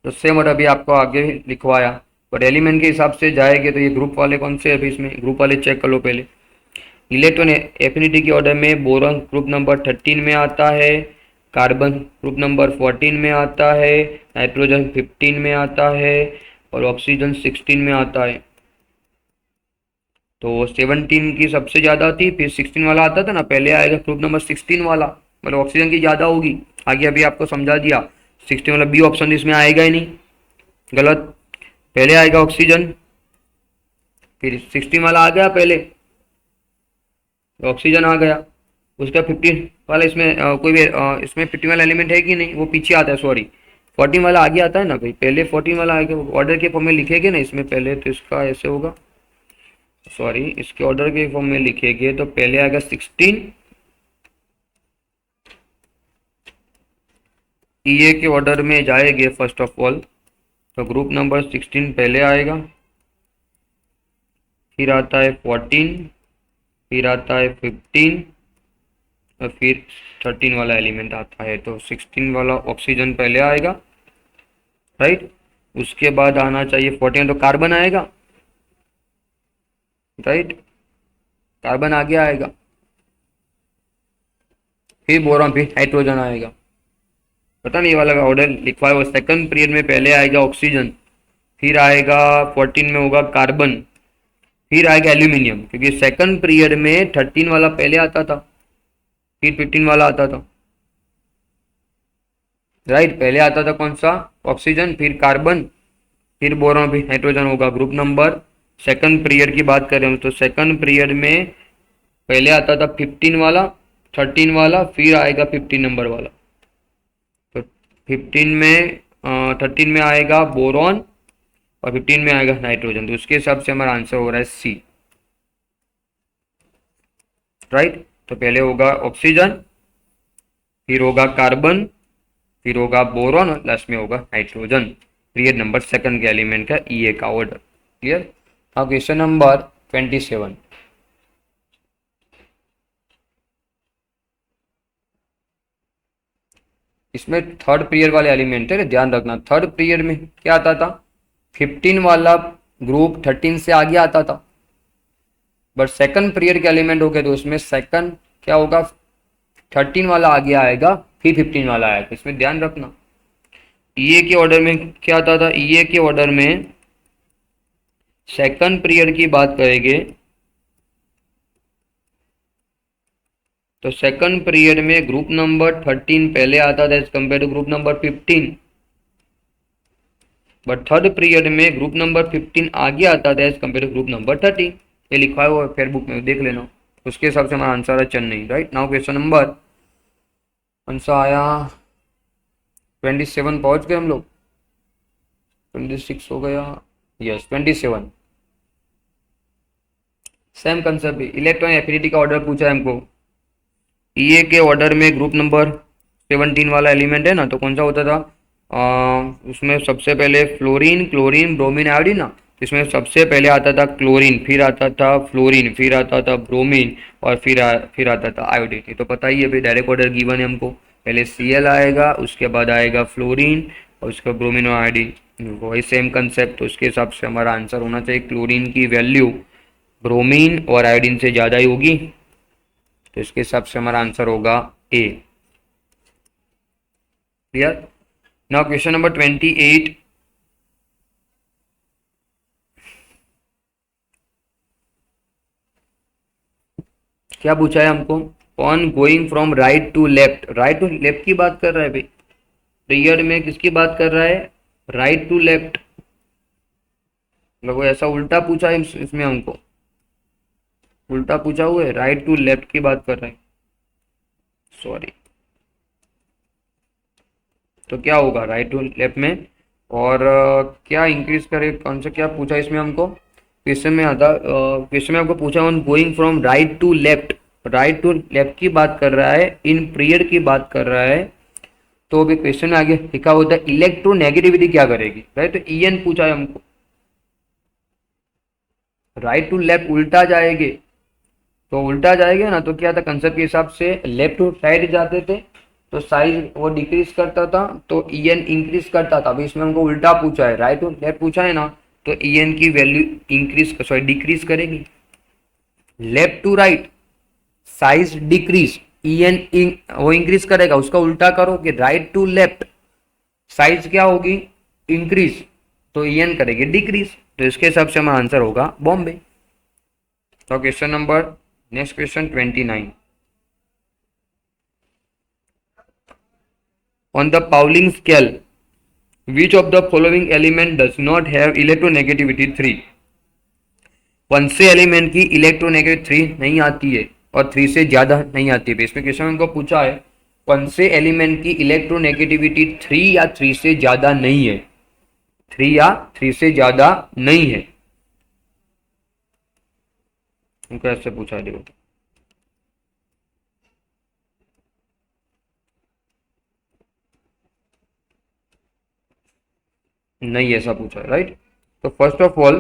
तो सेम और अभी आपको आगे लिखवाया, बट एलिमेंट के हिसाब से जाएंगे तो ये ग्रुप वाले कौन से अभी इसमें ग्रुप वाले चेक कर लो पहले। इलेक्ट्रॉन एफिनिटी के ऑर्डर में बोरॉन ग्रुप नंबर 13 में आता है, कार्बन ग्रुप नंबर 14 में आता है, नाइट्रोजन 15 में आता है, और ऑक्सीजन 16 में आता है। तो 17 की सबसे ज़्यादा थी, फिर 16 वाला आता था ना, पहले आएगा ग्रुप नंबर 16 वाला, मतलब ऑक्सीजन की ज़्यादा होगी। आगे अभी आपको समझा दिया, 16 वाला बी ऑप्शन इसमें आएगा ही नहीं, गलत। पहले आएगा ऑक्सीजन, फिर 16 वाला आ गया पहले, तो ऑक्सीजन आ गया। उसका 15 वाला इसमें कोई भी इसमें 15 वाला एलिमेंट है कि नहीं, वो पीछे आता है, सॉरी 14 वाला आगे आता है ना भाई, पहले 14 वाला आएगा। ऑर्डर के फॉर्म में लिखेंगे ना इसमें पहले, तो इसका ऐसे होगा, सॉरी इसके ऑर्डर के फॉर्म में लिखेंगे तो पहले आएगा 16, ईए के ऑर्डर में जाएंगे फर्स्ट ऑफ ऑल, तो ग्रुप नंबर 16 पहले आएगा, फिर आता है 14, फिर आता है 15, और फिर 13 वाला एलिमेंट आता है। तो 16 वाला ऑक्सीजन पहले आएगा, राइट। उसके बाद आना चाहिए 14, तो कार्बन आएगा, राइट, कार्बन आगे आएगा, फिर बोरॉन, फिर हाइड्रोजन आएगा। पता नहीं ये वाला ऑर्डर लिखवा है वो, सेकंड पीरियड में पहले आएगा ऑक्सीजन, फिर आएगा 14 में होगा कार्बन, फिर आएगा एल्यूमिनियम, क्योंकि सेकंड पीरियड में 13 वाला पहले आता था, फिर 15 वाला आता था, राइट। पहले आता था कौन सा, ऑक्सीजन, फिर कार्बन, फिर बोरॉन, फिर हाइड्रोजन होगा ग्रुप नंबर। सेकंड पीरियड की बात करें तो सेकंड पीरियड में पहले आता था 15 वाला, 13 वाला, फिर आएगा 15 नंबर वाला। तो 15 में 13 में आएगा बोरॉन, और 15 में आएगा नाइट्रोजन। तो उसके हिसाब से हमारा आंसर हो रहा है सी, राइट। तो पहले होगा ऑक्सीजन, फिर होगा कार्बन, फिर होगा बोरॉन, और लास्ट में होगा नाइट्रोजन। पीरियड नंबर सेकंड के एलिमेंट का ईए का ऑर्डर, क्लियर। अब क्वेश्चन नंबर 27, इसमें थर्ड पीरियड वाले एलिमेंट है, ध्यान रखना। थर्ड पीरियड में क्या आता था, 15 वाला ग्रुप 13 से आगे आता था, बट सेकंड पीरियड के एलिमेंट हो गए तो उसमें सेकंड क्या होगा, 13 वाला आगे आएगा, फिर 15 वाला आएगा, इसमें ध्यान रखना। ईए के ऑर्डर में क्या आता था, ईए के ऑर्डर में सेकंड पीरियड की बात करेंगे तो सेकंड पीरियड में ग्रुप नंबर 13 पहले आता था as compare to group number 15, but third period में ग्रुप नंबर 15 आगे आता था as compare to group number 13। ये लिखा हुआ है फेसबुक में, देख लेना। उसके हिसाब से हमारा आंसर है Chennai, right. Now question number answer आया 27, पहुंच गए हम लोग, 26 हो गया, yes 27। Same concept, electron affinity का ऑर्डर पूछा है हमको। ईए के ऑर्डर में ग्रुप नंबर 17 वाला एलिमेंट है ना, तो कौन सा होता था, उसमें सबसे पहले फ्लोरीन, क्लोरीन, ब्रोमीन, आयोडीन ना। इसमें सबसे पहले आता था क्लोरीन, फिर आता था फ्लोरीन, फिर आता था ब्रोमीन, और फिर आता था आयोडीन। ये तो पता ही है भाई, डायरेक्ट ऑर्डर गिवन है हमको। पहले Cl आएगा, उसके बाद आएगा फ्लोरीन, और उसका ब्रोमीन और आयोडीन, वही सेम कंसेप्ट। तो उसके हिसाब से हमारा आंसर होना चाहिए क्लोरीन की वैल्यू ब्रोमीन और आयोडीन से ज़्यादा ही होगी, तो इसके हिसाब से हमारा आंसर होगा A, clear. Now question number 28, क्या पूछा है हमको, on going from right to left, right to left की बात कर रहा है भाई। पीरियड में किसकी बात कर रहा है, राइट टू लेफ्ट, मतलब ऐसा उल्टा पूछा है इसमें हमको, उल्टा पूछा हुआ है, राइट टू लेफ्ट की बात कर रहे हैं, सॉरी। तो क्या होगा राइट टू लेफ्ट में। और क्या इंक्रीज करे, कौन सा क्या पूछा इसमें हमको, क्वेश्चन में आता, क्वेश्चन में आपको पूछा on going from right to left, right to left की बात कर रहा है, इन पीरियड की बात कर रहा है। तो अभी क्वेश्चन में आगे लिखा होता है इलेक्ट्रोनेगेटिविटी क्या करेगी, राइट। तो ईएन पूछा है हमको, राइट टू लेफ्ट उल्टा जाएंगे, तो उल्टा जाएगा ना तो क्या था, कंसेप्ट के हिसाब से लेफ्ट टू राइट जाते थे तो साइज वो डिक्रीज करता था, तो ईएन इंक्रीज करता था। अभी इसमें हमको उल्टा पूछा है, राइट टू लेफ्ट पूछा है ना, तो ईएन की वैल्यू इंक्रीज सॉरी डिक्रीज करेगी। Left to right size decrease, EN वो इंक्रीज करेगा। उसका उल्टा करो कि राइट टू लेफ्ट साइज क्या होगी, इंक्रीज, तो ईएन करेगी डिक्रीज। तो इसके हिसाब से हमारा आंसर होगा बॉम्बे। तो question number, next question 29, on the Pauling scale which of the following element does not have electronegativity 3। कौन से एलिमेंट की इलेक्ट्रोनेगेटिव 3 नहीं आती है और 3 से ज्यादा नहीं आती है। इसमें क्वेश्चन हमको पूछा है कौन से एलिमेंट की इलेक्ट्रोनेगेटिविटी 3 या 3 से ज्यादा नहीं है, 3 या 3 से ज्यादा नहीं है, हमको ऐसे पूछा है देखो। नहीं ऐसा पूछा है, राइट। तो फर्स्ट ऑफ ऑल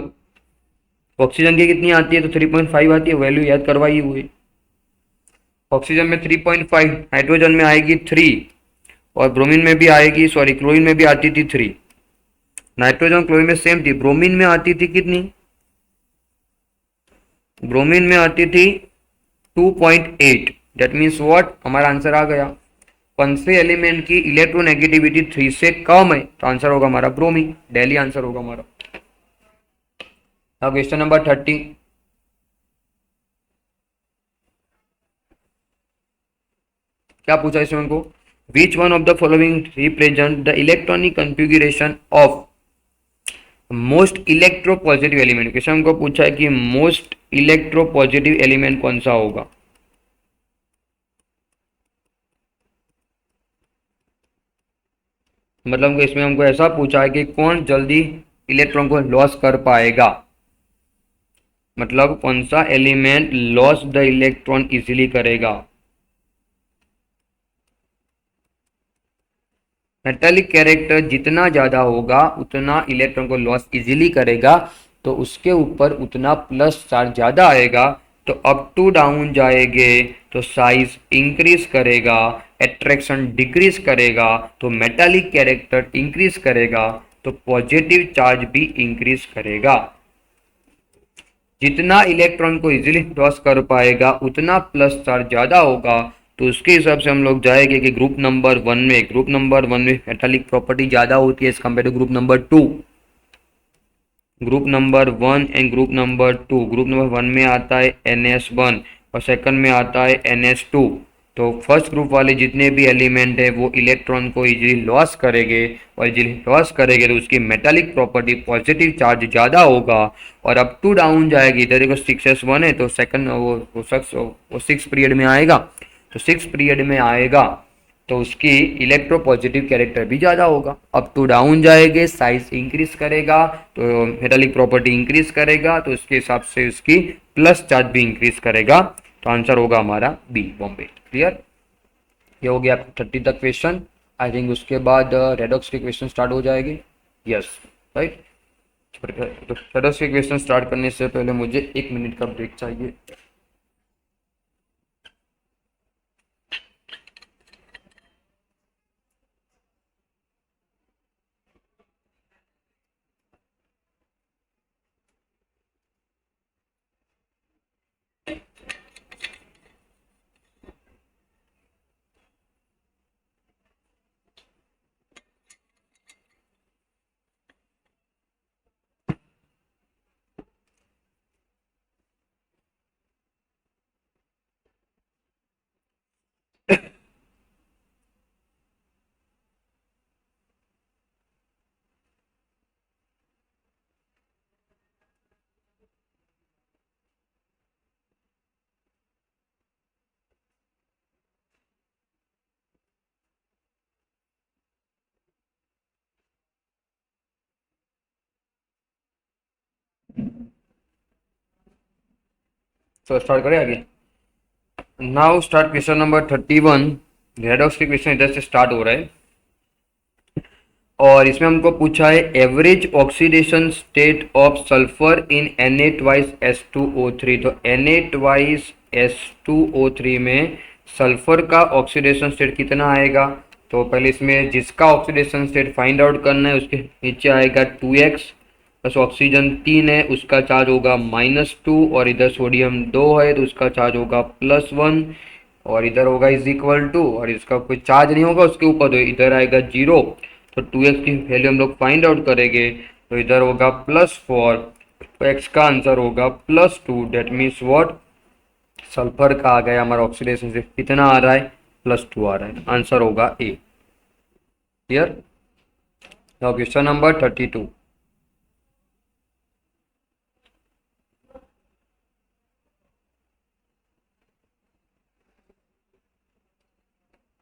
ऑक्सीजन की कितनी आती है, तो 3.5 आती है, वैल्यू याद करवाई हुई। ऑक्सीजन में 3.5, हाइड्रोजन में आएगी 3, और ब्रोमीन में भी आएगी, सॉरी क्लोरीन में भी आती थी 3। नाइट्रोजन क्लोरीन में सेम थी। ब्रोमीन में आती थी कितनी, ब्रोमीन में आती थी 2.8। दैट मीन्स व्हाट, हमारा आंसर आ गया। कौन से एलिमेंट की इलेक्ट्रोनेगेटिविटी 3 से कम है, तो आंसर होगा हमारा ब्रोमीन, डेली आंसर होगा हमारा। अब क्वेश्चन नंबर 30, क्या पूछा इसमें हमको, which one of the following represent the electronic configuration of most electropositive element. Question हमको पूछा है कि मोस्ट इलेक्ट्रोपॉजिटिव एलिमेंट कौन सा होगा। मतलब इसमें हमको ऐसा पूछा है कि कौन जल्दी इलेक्ट्रॉन को लॉस कर पाएगा, मतलब कौन सा element loss the electron easily करेगा। मेटालिक कैरेक्टर जितना ज़्यादा होगा उतना इलेक्ट्रॉन को लॉस इजीली करेगा, तो उसके ऊपर उतना प्लस चार्ज ज़्यादा आएगा, तो अप टू डाउन जाएंगे तो साइज इंक्रीज करेगा, एट्रैक्शन डिक्रीज करेगा, तो मेटालिक कैरेक्टर इंक्रीज करेगा, तो पॉजिटिव चार्ज भी इंक्रीज करेगा। जितना इलेक्ट्रॉन को इजीली लॉस कर पाएगा उतना प्लस चार्ज ज़्यादा होगा, तो उसके हिसाब से हम लोग जाएंगे कि ग्रुप नंबर 1 में, ग्रुप नंबर 1 में मेटालिक प्रॉपर्टी ज़्यादा होती है as compare to group number 2। Group number 1 and group number 2, group number 1 में आता है NS1 और सेकंड में आता है NS2। तो फर्स्ट ग्रुप वाले जितने भी एलिमेंट है वो इलेक्ट्रॉन को इजीली लॉस करेंगे, और इजीली लॉस करेंगे तो उसकी मेटालिक प्रॉपर्टी पॉजिटिव चार्ज ज़्यादा होगा। और अप टू डाउन जाएगी, इधर देखो 6s1 है तो सेकंड वो 6 पीरियड में आएगा, तो 6 पीरियड में आएगा तो उसकी इलेक्ट्रो पॉजिटिव कैरेक्टर भी ज़्यादा होगा। अप टू डाउन जाएंगे, साइज इंक्रीज करेगा तो मेटालिक प्रॉपर्टी इंक्रीज करेगा, तो उसके हिसाब से उसकी प्लस चार्ज भी इंक्रीज करेगा, तो आंसर होगा हमारा बी, बॉम्बे। क्लियर, ये हो गया 30 तक क्वेश्चन। आई थिंक उसके बाद रेडॉक्स के क्वेश्चन स्टार्ट हो जाएंगे। Yes, right. तो रेडॉक्स के क्वेश्चन स्टार्ट करने से पहले मुझे 1 मिनट का ब्रेक चाहिए। तो स्टार्ट करें आगे। Now start question number 31। Redox के क्वेश्चन इधर से स्टार्ट हो रहा है और इसमें हमको पूछा है average oxidation state of sulphur in Na2S2O3। तो Na2S2O3 में सल्फर का ऑक्सीडेशन स्टेट कितना आएगा? तो पहले इसमें जिसका ऑक्सीडेशन स्टेट फाइंड आउट करना है उसके नीचे आएगा 2x बस ऑक्सीजन 3 है उसका चार्ज होगा -2 और इधर सोडियम 2 है तो उसका चार्ज होगा +1 और इधर होगा इज इक्वल टू और इसका कोई चार्ज नहीं होगा उसके ऊपर तो इधर आएगा 0। तो 2x की वैल्यू हम लोग फाइंड आउट करेंगे तो इधर होगा +4 तो x का आंसर होगा +2। Date means what? सल्फर का आ गया हमारा ऑक्सीडेशन से कितना आ रहा है? +2 आ रहा है। आंसर होगा A. Clear? Now question number 32।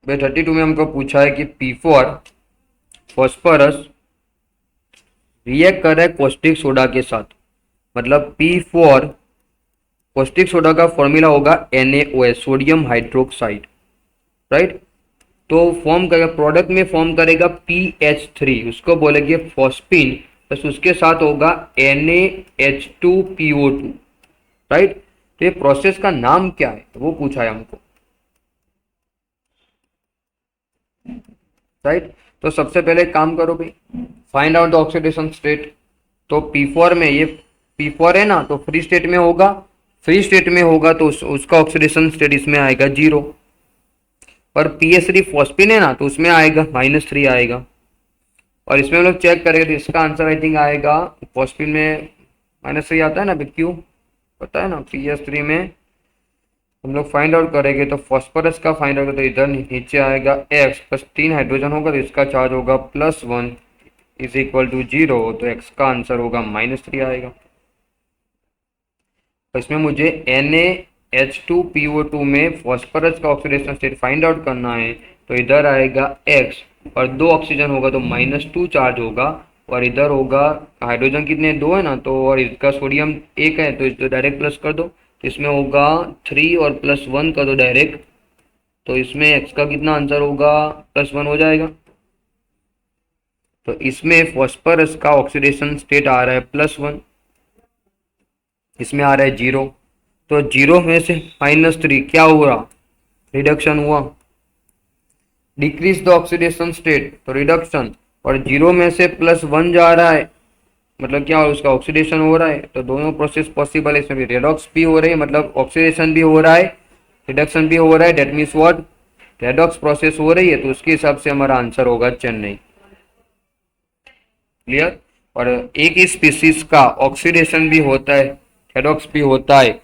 भाई 32 में हमको पूछा है कि P4 फॉस्फोरस रिएक्ट कर रहा है कॉस्टिक सोडा के साथ। मतलब P4 कॉस्टिक सोडा का फॉर्मूला होगा NaOH सोडियम हाइड्रोक्साइड, राइट। तो फॉर्म करेगा प्रोडक्ट में फॉर्म करेगा PH3 उसको बोलेंगे फॉस्फिन बस उसके साथ होगा NaH2PO2, राइट। तो ये प्रोसेस का नाम क्या है वो पूछा है हमको, राइट। तो सबसे पहले काम करो भाई, find out the oxidation state. तो P4 में ये P4 है ना तो फ्री स्टेट में होगा, फ्री स्टेट में होगा तो उसका ऑक्सीडेशन स्टेट इसमें आएगा 0। और PS3 फॉस्फिन है ना तो उसमें आएगा -3 आएगा। और इसमें हम लोग चेक करेंगे तो इसका आंसर आई थिंक आएगा फॉस्फिन में -3 आता है ना, क्यों पता है ना। PS3 में हम लोग फाइंड आउट करेंगे तो फॉस्फोरस का फाइंड आउट तो इधर नीचे आएगा x प्लस 3 हाइड्रोजन होगा तो इसका चार्ज होगा +1 इज इक्वल टू 0। तो x का आंसर होगा -3 आएगा। तो इसमें मुझे NaH2PO2 में फॉस्फोरस का ऑक्सीडेशन स्टेट फाइंड आउट करना है तो इधर आएगा x और 2 ऑक्सीजन होगा तो -2 चार्ज होगा और इधर होगा हाइड्रोजन कितने 2 है ना तो और इसका सोडियम 1 है तो इसको डायरेक्ट प्लस कर दो तो इसमें होगा 3 और +1 कर दो डायरेक्ट तो इसमें x का कितना आंसर होगा +1 हो जाएगा। तो इसमें फॉस्फोरस का ऑक्सीडेशन स्टेट आ रहा है +1, इसमें आ रहा है 0। तो 0 में से -3 क्या हुआ? रिडक्शन हुआ, डिक्रीज द ऑक्सीडेशन स्टेट तो रिडक्शन। और 0 में से +1 जा रहा है मतलब क्या उसका ऑक्सीडेशन हो रहा है। तो दोनों प्रोसेस पॉसिबल है, इसमें भी रेडॉक्स भी हो रही है मतलब ऑक्सीडेशन भी हो रहा है रिडक्शन भी हो रहा है। That means what? Redox process हो रही है तो उसके हिसाब से हमारा आंसर होगा चेन्नई। क्लियर? और एक ही स्पीसीज का ऑक्सीडेशन भी होता है रेडॉक्स भी होता है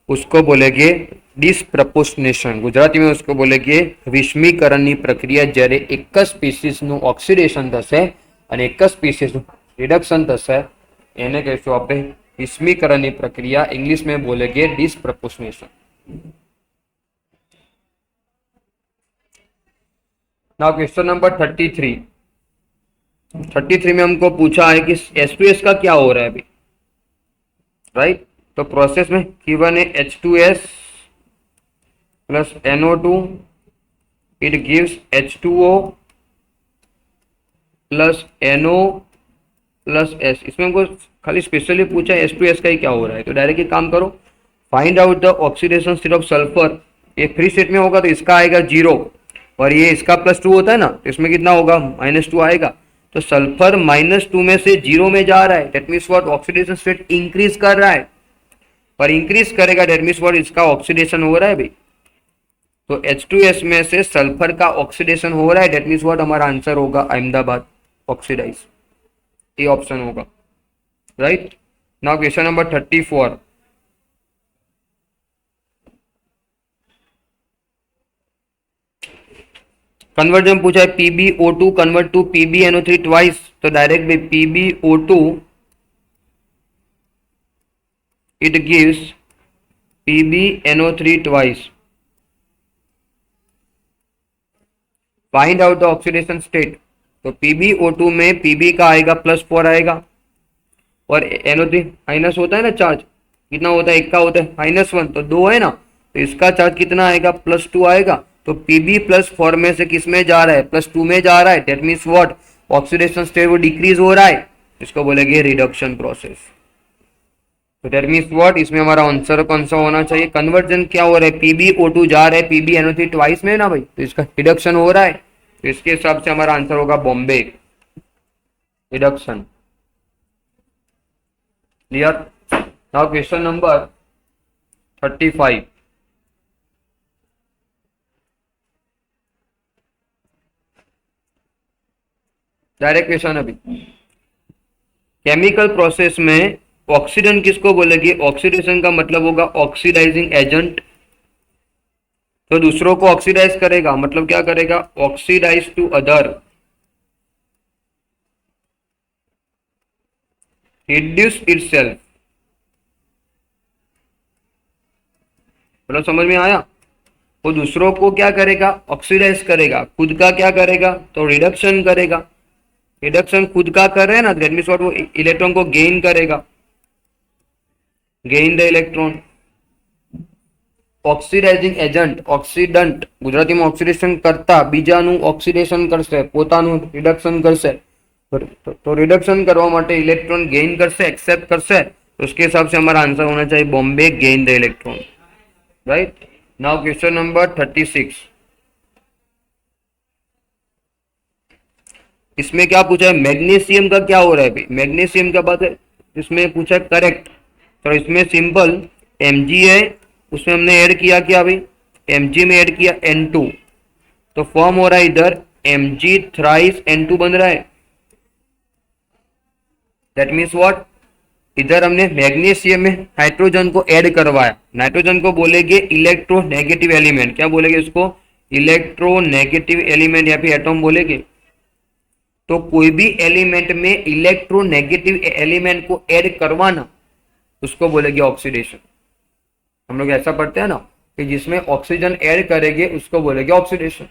उसको बोलेंगे डिसप्रपोर्शनेशन, गुजराती में उसको बोलेंगे વિસ્મીકરણની પ્રક્રિયા। જ્યારે એક જ સ્પીસીસનું ઓક્સિડેશન થશે અને એક જ સ્પીસીસનું રિડક્શન થશે એને કહીશું આપણે વિસ્મીકરણની પ્રક્રિયા, इंग्लिश में बोलेंगे डिसप्रपोर्शनेशन। Now question number 33। 33 में हमको पूछा है कि H2S का क्या हो रहा है अभी, राइट। तो प्रोसेस में गिवन है H2S plus NO2 it gives H2O plus NO plus S। इसमें हमको खाली स्पेशली पूछा है H2S का ही क्या हो रहा है तो डायरेक्ट ही काम करो, find out the oxidation state of sulphur. ये फ्री स्टेट में होगा तो इसका आएगा 0 और ये इसका +2 होता है ना तो इसमें कितना होगा -2 आएगा। तो सल्फर -2 में से 0 में जा रहा है that means what? Oxidation state increase कर रहा है पर इंक्रीज करेगा डेट मीन्स व्हाट? इसका ऑक्सीडेशन हो रहा है भाई। तो H2S में से सल्फर का ऑक्सीडेशन हो रहा है डेट मीन्स व्हाट? हमारा आंसर होगा अहमदाबाद ऑक्सीडाइज, ये ऑप्शन होगा, right. Now question number 34। Conversion पूछा है PbO2 convert to PbNO3 twice. तो डायरेक्ट भी PbO2 it gives PbNO3 twice. Find out the oxidation state. तो PbO2 में Pb का आएगा +4 आएगा और NO3 माइनस होता है ना चार्ज, कितना होता है, एक का होता है -1, तो 2 है ना, तो इसका चार्ज कितना आएगा, +2 आएगा। तो Pb प्लस 4 में से किस में जा रहा है, +2 में जा रहा है। That means what, oxidation state वो डिक्रीज हो रहा है, इसको बोलेंगे रिडक्शन प्रोसेस। तो डेट मीन्स व्हाट, इसमें हमारा आंसर कौन सा होना चाहिए, कन्वर्जन क्या हो रहा है, PbO2 जा रहा है PbNO3 ट्वाइस में ना भाई, तो इसका रिडक्शन हो रहा है, तो इसके हिसाब से हमारा आंसर होगा Bombay reduction. Clear. Now question number 35। Direct question अभी। केमिकल प्रोसेस में ऑक्सीडेंट किसको बोलेगी, ऑक्सीडेशन का मतलब होगा ऑक्सीडाइजिंग एजेंट, तो दूसरों को ऑक्सीडाइज करेगा, मतलब क्या करेगा, oxidise to other, reduce itself. मतलब समझ में आया, वो दूसरों को क्या करेगा, ऑक्सीडाइज करेगा, खुद का क्या करेगा, तो रिडक्शन करेगा। रिडक्शन खुद का कर रहे हैं ना, दैट मींस व्हाट, वो इलेक्ट्रॉन को गेन करेगा, gain the electron. Oxidising agent, oxidant ગુજરાતીમાં ઓક્સિડેશન કરતા બીજાનું ઓક્સિડેશન કરશે, પોતાનું રિડક્શન કરશે, तो रिडक्शन करवा माटे इलेक्ट्रॉन गेन करसे, एक्सेप्ट करसे, तो उसके हिसाब से हमारा आंसर होना चाहिए Bombay gain the electron. Right. Now question number 36। इसमें क्या पूछा है, मैग्नीशियम का क्या हो रहा है भाई, मैग्नीशियम का बात है, इसमें पूछा है करेक्ट, तो इसमें सिंपल Mg है, उसमें हमने ऐड किया क्या भाई, Mg में ऐड किया N2, तो फॉर्म हो रहा है इधर Mg थ्राइस N2 बन रहा है। दैट मीन्स व्हाट, इधर हमने मैग्नीशियम में नाइट्रोजन को ऐड करवाया, नाइट्रोजन को बोलेंगे इलेक्ट्रोनेगेटिव एलिमेंट, क्या बोलेंगे इसको, इलेक्ट्रोनेगेटिव एलिमेंट या फिर एटॉम बोलेंगे। तो कोई भी एलिमेंट में इलेक्ट्रोनेगेटिव एलिमेंट को ऐड करवाना, उसको बोलेंगे ऑक्सीडेशन। हम लोग ऐसा पढ़ते हैं ना कि जिसमें ऑक्सीजन ऐड करेंगे उसको बोलेंगे ऑक्सीडेशन,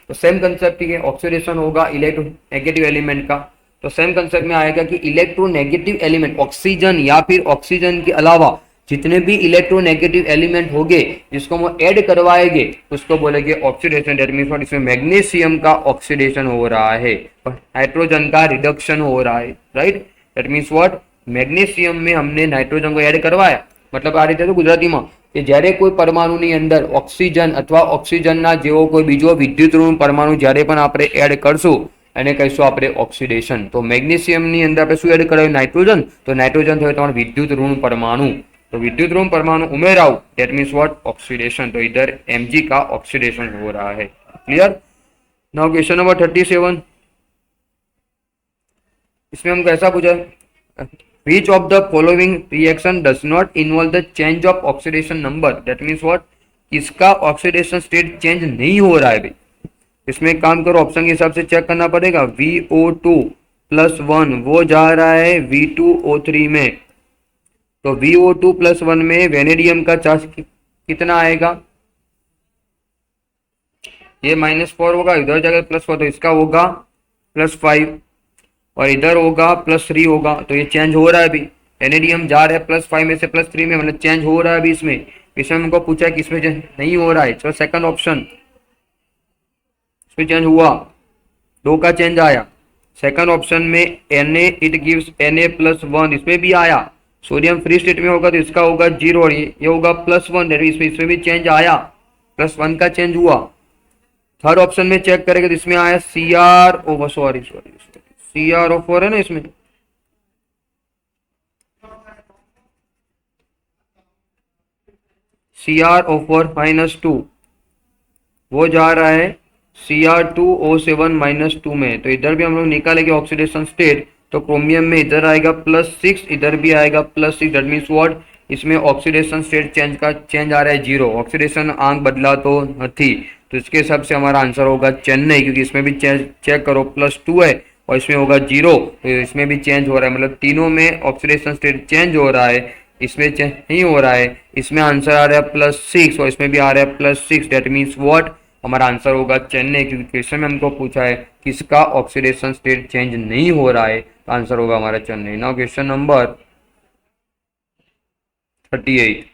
तो सेम कंसेप्ट ही है, ऑक्सीडेशन होगा इलेक्ट्रोनेगेटिव एलिमेंट का, तो सेम कंसेप्ट में आएगा कि इलेक्ट्रोनेगेटिव एलिमेंट ऑक्सीजन या फिर ऑक्सीजन के अलावा जितने भी इलेक्ट्रोनेगेटिव एलिमेंट होंगे जिसको हम ऐड करवाएंगे उसको बोलेंगे ऑक्सीडेशन। दैट मींस इसमें मैग्नीशियम का ऑक्सीडेशन हो रहा है और नाइट्रोजन का रिडक्शन हो रहा है। Right. That means what, magnesium में हमने नाइट्रोजन को ऐड करवाया, मतलब आ રીતે તો ગુજરાતીમાં કે જ્યારે કોઈ પરમાણુની અંદર ઓક્સિજન અથવા ઓક્સિજનના જેવો કોઈ બીજો વિદ્યુત ઋણ પરમાણુ જ્યારે પણ આપણે એડ કરશું એને કહીશું આપણે ઓક્સિડેશન। તો મેગ્નેશિયમની અંદર આપણે શું એડ કરાયું, નાઇટ્રોજન, તો નાઇટ્રોજન થયો તમારો વિદ્યુત ઋણ પરમાણુ, तो विद्युत ऋण परमाणु उमेराओ, दैट मीन्स व्हाट, ऑक्सीडेशन। तो इधर Mg का ऑक्सीडेशन हो रहा है। क्लियर। Now question number 37। इसमें हमको ऐसा पूछा है, which of the following reaction does not involve the change of oxidation number, that means what, इसका ऑक्सीडेशन स्टेट चेंज नहीं हो रहा है भाई। इसमें एक काम करो, ऑप्शन के हिसाब से चेक करना पड़ेगा, VO2+1 वो जा रहा है V2O3 में, तो VO2+1 में वेनेडियम का चार्ज कितना आएगा, ये -4 होगा, इधर जाकर +4, तो इसका होगा +5 और इधर होगा +3 होगा, तो ये चेंज हो रहा है अभी, वेनेडियम जा रहा है +5 में से +3 में, मतलब चेंज हो रहा है अभी। इसमें हमको पूछा है कि इसमें चेंज नहीं हो रहा है, चलो सेकंड ऑप्शन, इसमें चेंज हुआ, 2 का चेंज आया। सेकंड ऑप्शन में Na इट गिव्स Na+1, इसमें भी आया, सोडियम फ्री स्टेट में होगा तो इसका होगा 0 और ये होगा +1, इसमें भी चेंज आया, +1 का चेंज हुआ। थर्ड ऑप्शन में चेक करेंगे तो इसमें आया CrO4 है ना, इसमें CrO4-2 वो जा रहा है Cr2O7-2 में, तो इधर भी हम लोग निकालेंगे ऑक्सीडेशन स्टेट, तो क्रोमियम में इधर आएगा +6, इधर भी आएगा +6, दैट मींस व्हाट, इसमें ऑक्सीडेशन स्टेट चेंज आ रहा है 0, ऑक्सीडेशन आंक बदला तो नहीं, तो इसके हिसाब से हमारा आंसर होगा चेन्नई, क्योंकि इसमें भी चेक करो +2 है और इसमें होगा 0, तो इसमें भी चेंज हो रहा है, मतलब तीनों में ऑक्सीडेशन स्टेट चेंज हो रहा है, इसमें चेंज नहीं हो रहा है। इसमें आंसर आ रहा है +6 और इसमें भी आ रहा है +6, दैट मीन्स व्हाट, हमारा आंसर होगा चेन्नई, क्योंकि क्वेश्चन में हमको पूछा है किसका ऑक्सीडेशन स्टेट चेंज नहीं हो रहा है, तो आंसर होगा हमारा Chennai. Now question number 38।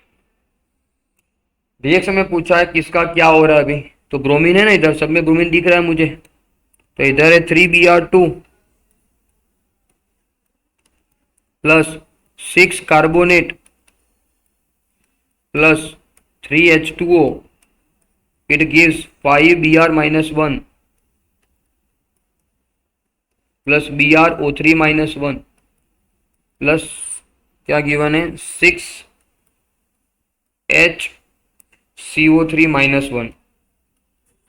Reaction में पूछा है किसका क्या हो रहा है अभी, तो ब्रोमीन है ना, इधर सब में ब्रोमीन दिख रहा है मुझे, तो इधर है 3Br2 plus 6 carbonate plus 3H2O, it gives 5Br-1 plus BrO3-1 plus क्या गिवन है 6HCO3-1।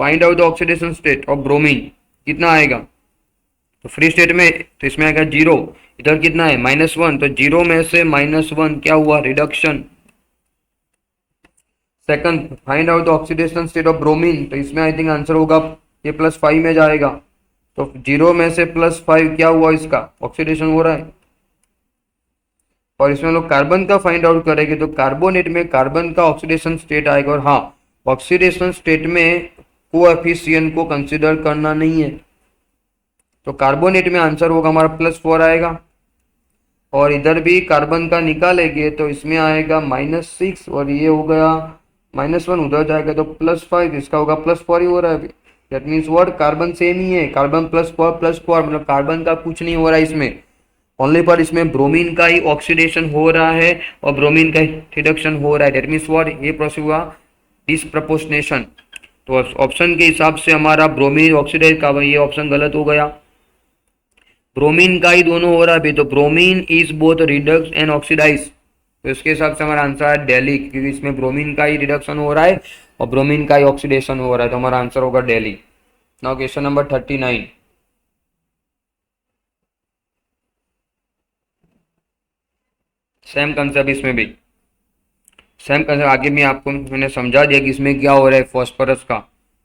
Find out the oxidation state of bromine, कितना आएगा, तो फ्री स्टेट में तो इसमें आएगा 0, इधर कितना है -1, तो 0 में से -1 क्या हुआ, reduction. Second, find out the oxidation state of bromine, तो इसमें आई थिंक आंसर होगा ये +5 में जाएगा, तो 0 में से +5 क्या हुआ, इसका ऑक्सीडेशन हो रहा है। और इसमें लोग कार्बन का फाइंड आउट करेंगे, तो कार्बोनेट में कार्बन का ऑक्सीडेशन स्टेट आएगा, और हाँ ऑक्सीडेशन स्टेट में कोएफिशिएंट को कंसीडर करना नहीं है, तो कार्बोनेट में आंसर होगा हमारा +4 आएगा। और इधर भी कार्बन का निकालेंगे तो इसमें आएगा -6, और ये हो गया -1, उधर जाएगा तो +5, इसका होगा +4 ही हो रहा है अभी। That means what, carbon same ही है, कार्बन +4 मतलब कार्बन का कुछ नहीं हो रहा है इसमें, ओनली पर इसमें ब्रोमीन का ही ऑक्सीडेशन हो रहा है और ब्रोमीन का रिडक्शन हो रहा है। दैट मीन्स व्हाट, ये प्रोसेस हुआ डिसप्रपोर्शनेशन। तो ऑप्शन के हिसाब से हमारा ब्रोमीन ऑक्सीडाइज का, ये ऑप्शन गलत हो गया, ब्रोमीन का ही दोनों हो रहा है अभी, तो bromine is both redox and oxidise, तो इसके हिसाब से हमारा आंसर है दिल्ली, क्योंकि इसमें ब्रोमीन का ही रिडक्शन हो रहा है और ब्रोमीन का ही ऑक्सीडेशन हो रहा है, तो हमारा आंसर होगा Delhi. Now question number 39। Same concept इसमें भी, सेम कंसेप्ट आगे भी आपको मैंने समझा दिया कि इसमें क्या हो रहा है, फॉस्फोरस का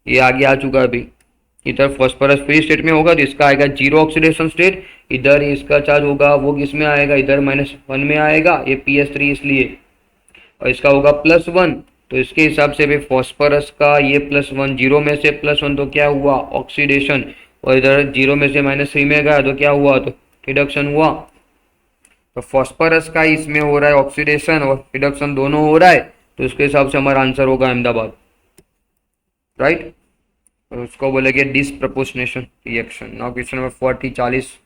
ये आगे आ चुका है अभी। इधर फॉस्फोरस फ्री स्टेट में होगा तो इसका आएगा 0 ऑक्सीडेशन स्टेट, इधर इसका चार्ज होगा वो किस में आएगा, इधर -1 में आएगा, ये PS3 इसलिए, और इसका होगा +1, तो इसके हिसाब से भी फॉस्फोरस का ये +1, 0 में से +1 तो क्या हुआ, ऑक्सीडेशन, और इधर 0 में से -3 में गया तो क्या हुआ, तो रिडक्शन हुआ। तो फॉस्फोरस का इसमें हो रहा है ऑक्सीडेशन और रिडक्शन दोनों हो रहा है, तो उसके हिसाब से हमारा आंसर होगा अहमदाबाद, राइट। और उसको बोलेंगे disproportionation reaction. Now question number 40।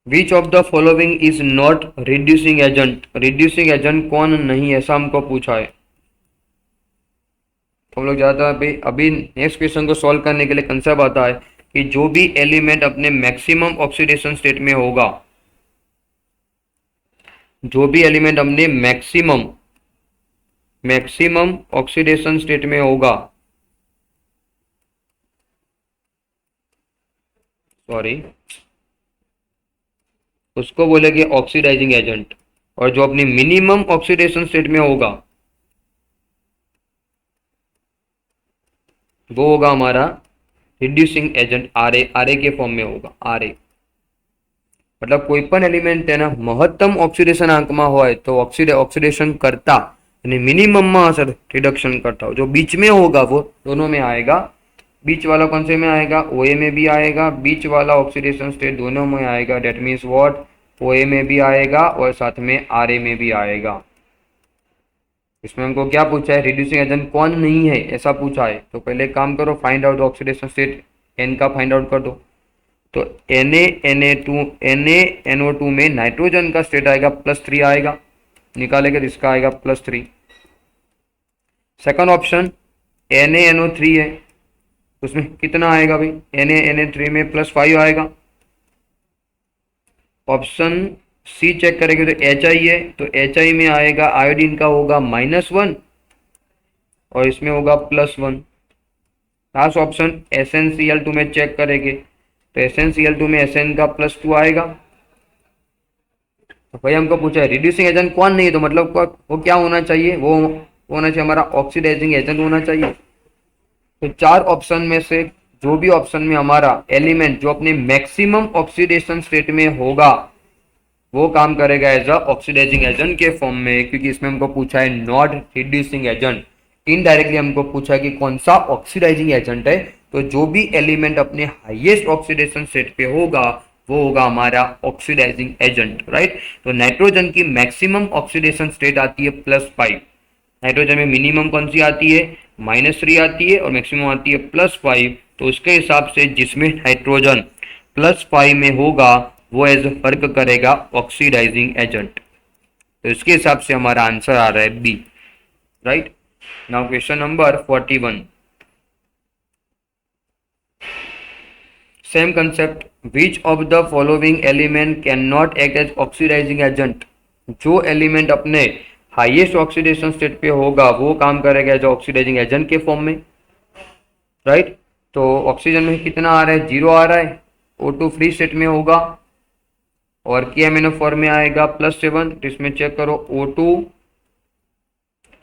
Which of the following is not reducing agent, reducing agent कौन नहीं, ऐसा हमको पूछा है। तो हम लोग ज़्यादा अभी नेक्स्ट क्वेश्चन को सॉल्व करने के लिए कंसेप्ट आता है कि जो भी एलिमेंट अपने मैक्सिमम ऑक्सीडेशन स्टेट में होगा, जो भी एलिमेंट अपने मैक्सिमम ऑक्सीडेशन स्टेट में होगा, सॉरी, उसको बोलेंगे ऑक्सीडाइजिंग एजेंट, और जो अपनी मिनिमम ऑक्सीडेशन स्टेट में होगा वो होगा हमारा रिड्यूसिंग एजेंट, आरए के फॉर्म में होगा, आरए। मतलब कोई पण एलिमेंट है ना महत्तम ऑक्सीडेशन आंक में हो तो ऑक्सीडेशन करता यानी मिनिमम में असर रिडक्शन करता हो, जो बीच में होगा वो दोनों में आएगा। बीच वाला कौन से में आएगा, ओए में भी आएगा, बीच वाला ऑक्सीडेशन स्टेट दोनों में आएगा। डेट मीन्स व्हाट, ओए में भी आएगा और साथ में आरए में भी आएगा। इसमें हमको क्या पूछा है, रिड्यूसिंग एजेंट कौन नहीं है ऐसा पूछा है। तो पहले काम करो, find out oxidation state N का फाइंड आउट कर दो। तो NaNO2 में नाइट्रोजन का स्टेट आएगा +3 आएगा, निकालेंगे तो इसका आएगा +3। सेकंड ऑप्शन NaNO3 है, उसमें कितना आएगा भाई, Na3 में +5 आएगा। ऑप्शन सी चेक करेंगे तो HI है, तो HI में आएगा आयोडीन का होगा -1 और इसमें होगा +1। लास्ट ऑप्शन SnCl2 में चेक करेंगे तो SnCl2 में Sn का +2 आएगा। तो भाई हमको पूछा है रिड्यूसिंग एजेंट कौन नहीं है, तो मतलब वो क्या होना चाहिए, वो होना चाहिए हमारा ऑक्सीडाइजिंग एजेंट होना चाहिए। तो 4 ऑप्शन में से जो भी ऑप्शन में हमारा एलिमेंट जो अपने मैक्सिमम ऑक्सीडेशन स्टेट में होगा वो काम करेगा एज अ ऑक्सीडाइजिंग एजेंट के फॉर्म में, क्योंकि इसमें हमको पूछा है नॉट रिड्यूसिंग एजेंट। इनडायरेक्टली हमको पूछा कि कौन सा ऑक्सीडाइजिंग एजेंट है, तो जो भी एलिमेंट अपने हाईएस्ट ऑक्सीडेशन स्टेट पे होगा वो होगा हमारा ऑक्सीडाइजिंग एजेंट, राइट। तो नाइट्रोजन की मैक्सिमम ऑक्सीडेशन स्टेट आती है +5। नाइट्रोजन में मिनिमम कौन सी आती है, -3 आती है, और मैक्सिमम आती है +5। तो उसके हिसाब से जिसमें नाइट्रोजन +5 में होगा वो एज वर्क करेगा ऑक्सीडाइजिंग एजेंट। तो इसके हिसाब से हमारा आंसर आ रहा है B, right. Now question number 41, same concept, which of the following element can not act as oxidising agent. जो एलिमेंट अपने हाईएस्ट ऑक्सीडेशन स्टेट पे होगा वो काम करेगा एज ऑक्सीडाइजिंग एजेंट के फॉर्म में, राइट। तो ऑक्सीजन में कितना आ रहा है, 0 आ रहा है, O2 फ्री स्टेट में होगा, और KMnO4 में आएगा +7। तो इसमें चेक करो O2,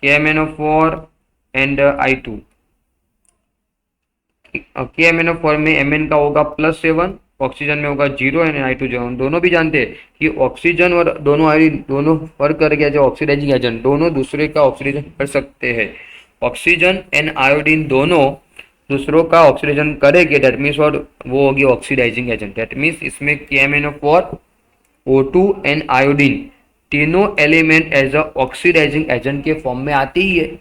KMnO4 and I2। KMnO4 में Mn का होगा +7, ऑक्सीजन में होगा 0 एंड I2 जो हम दोनों भी जानते हैं कि ऑक्सीजन और दोनों आयोडीन दोनों वर्क कर गया जो ऑक्सीडाइजिंग एजेंट, दोनों दूसरे का ऑक्सीडेशन कर सकते हैं। ऑक्सीजन एंड आयोडीन दोनों दूसरों का ऑक्सीडेशन करेंगे, डेट मीन्स और वो होगी ऑक्सीडाइजिंग एजेंट। डेट मीन्स इसमें KMnO4, O2 एंड आयोडीन तीनों element as a oxidising agent के फॉर्म में आती ही है।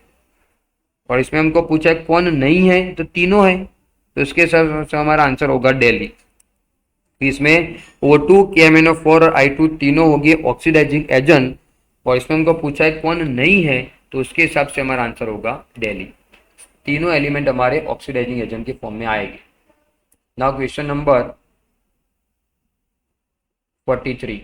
और इसमें हमको पूछा है कौन नहीं है, तो तीनों है। तो इसके हिसाब से हमारा आंसर होगा दिल्ली। इसमें O2, KMnO4 और I2 तीनों होगी ऑक्सीडाइजिंग एजेंट, और इसमें हमको पूछा है कौन नहीं है, तो उसके हिसाब से हमारा आंसर होगा दिल्ली। तीनों एलिमेंट हमारे ऑक्सीडाइजिंग एजेंट के फॉर्म में आएंगे। नाउ क्वेश्चन नंबर 43,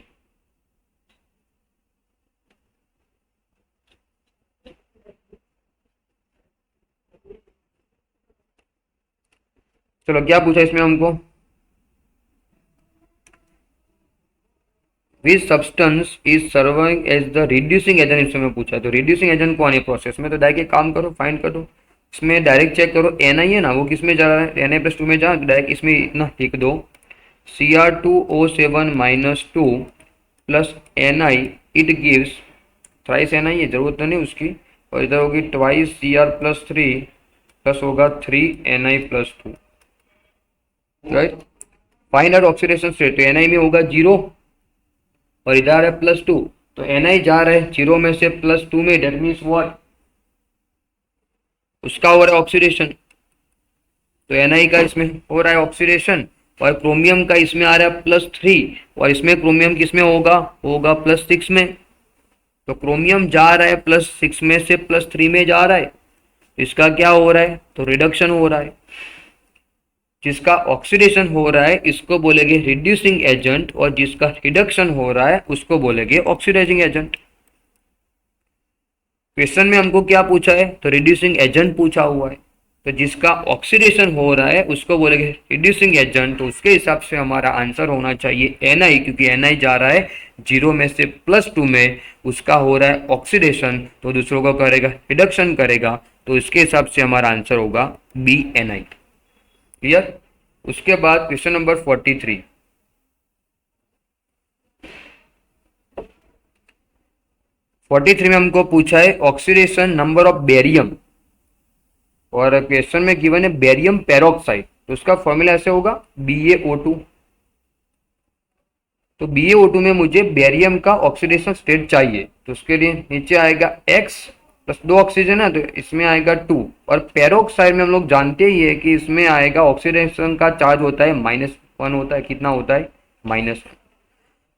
चलो क्या पूछा इसमें हमको, which substance is serving as the reducing agent, इसमें पूछा। तो रिड्यूसिंग एजेंट कौन है प्रोसेस में, तो डायरेक्ट काम करो, फाइंड करो। इसमें डायरेक्ट चेक करो, Ni है ना, वो किस में जा रहा है, Na+2 में जा, डायरेक्ट इसमें इतना लिख दो, Cr2O7-2 plus Ni, it gives thrice Ni है, जरूरत तो नहीं उसकी, और इधर होगी ट्वाइस Cr+3 प्लस होगा 3Na+2, right. Find out oxidation state, तो Ni में होगा 0 और इधर है +2, तो Ni जा रहा है 0 में से +2 में, डेट मीन्स व्हाट, उसका हो रहा है ऑक्सीडेशन। तो Ni का इसमें हो रहा है ऑक्सीडेशन, और क्रोमियम का इसमें आ रहा है +3, और इसमें क्रोमियम किसमें होगा, होगा +6 में। तो क्रोमियम जा रहा है +6 में से +3 में जा रहा है, इसका क्या हो रहा है, तो रिडक्शन हो रहा है। जिसका ऑक्सीडेशन हो रहा है इसको बोलेंगे रिड्यूसिंग एजेंट, और जिसका रिडक्शन हो रहा है उसको बोलेंगे ऑक्सीडाइजिंग एजेंट। क्वेश्चन में हमको क्या पूछा है, तो रिड्यूसिंग एजेंट पूछा हुआ है, तो जिसका ऑक्सीडेशन हो रहा है उसको बोलेंगे रिड्यूसिंग एजेंट। तो उसके हिसाब से हमारा आंसर होना चाहिए Ni, क्योंकि Ni जा रहा है 0 में से +2 में, उसका हो रहा है ऑक्सीडेशन, तो दूसरों को करेगा रिडक्शन करेगा, तो इसके हिसाब से हमारा आंसर होगा बी Ni। क्लियर। उसके बाद क्वेश्चन नंबर 43, में हमको पूछा है ऑक्सीडेशन नंबर ऑफ बेरियम, और क्वेश्चन में गिवन है बेरियम पेरोक्साइड, तो उसका फॉर्मूला ऐसे होगा BaO2। तो BaO2 में मुझे बेरियम का ऑक्सीडेशन स्टेट चाहिए, तो उसके लिए नीचे आएगा X प्लस 2 ऑक्सीजन है, तो इसमें आएगा 2, और पेरोक्साइड में हम लोग जानते ही है कि इसमें आएगा ऑक्सीडेशन का चार्ज होता है -1 होता है, कितना होता है, -1।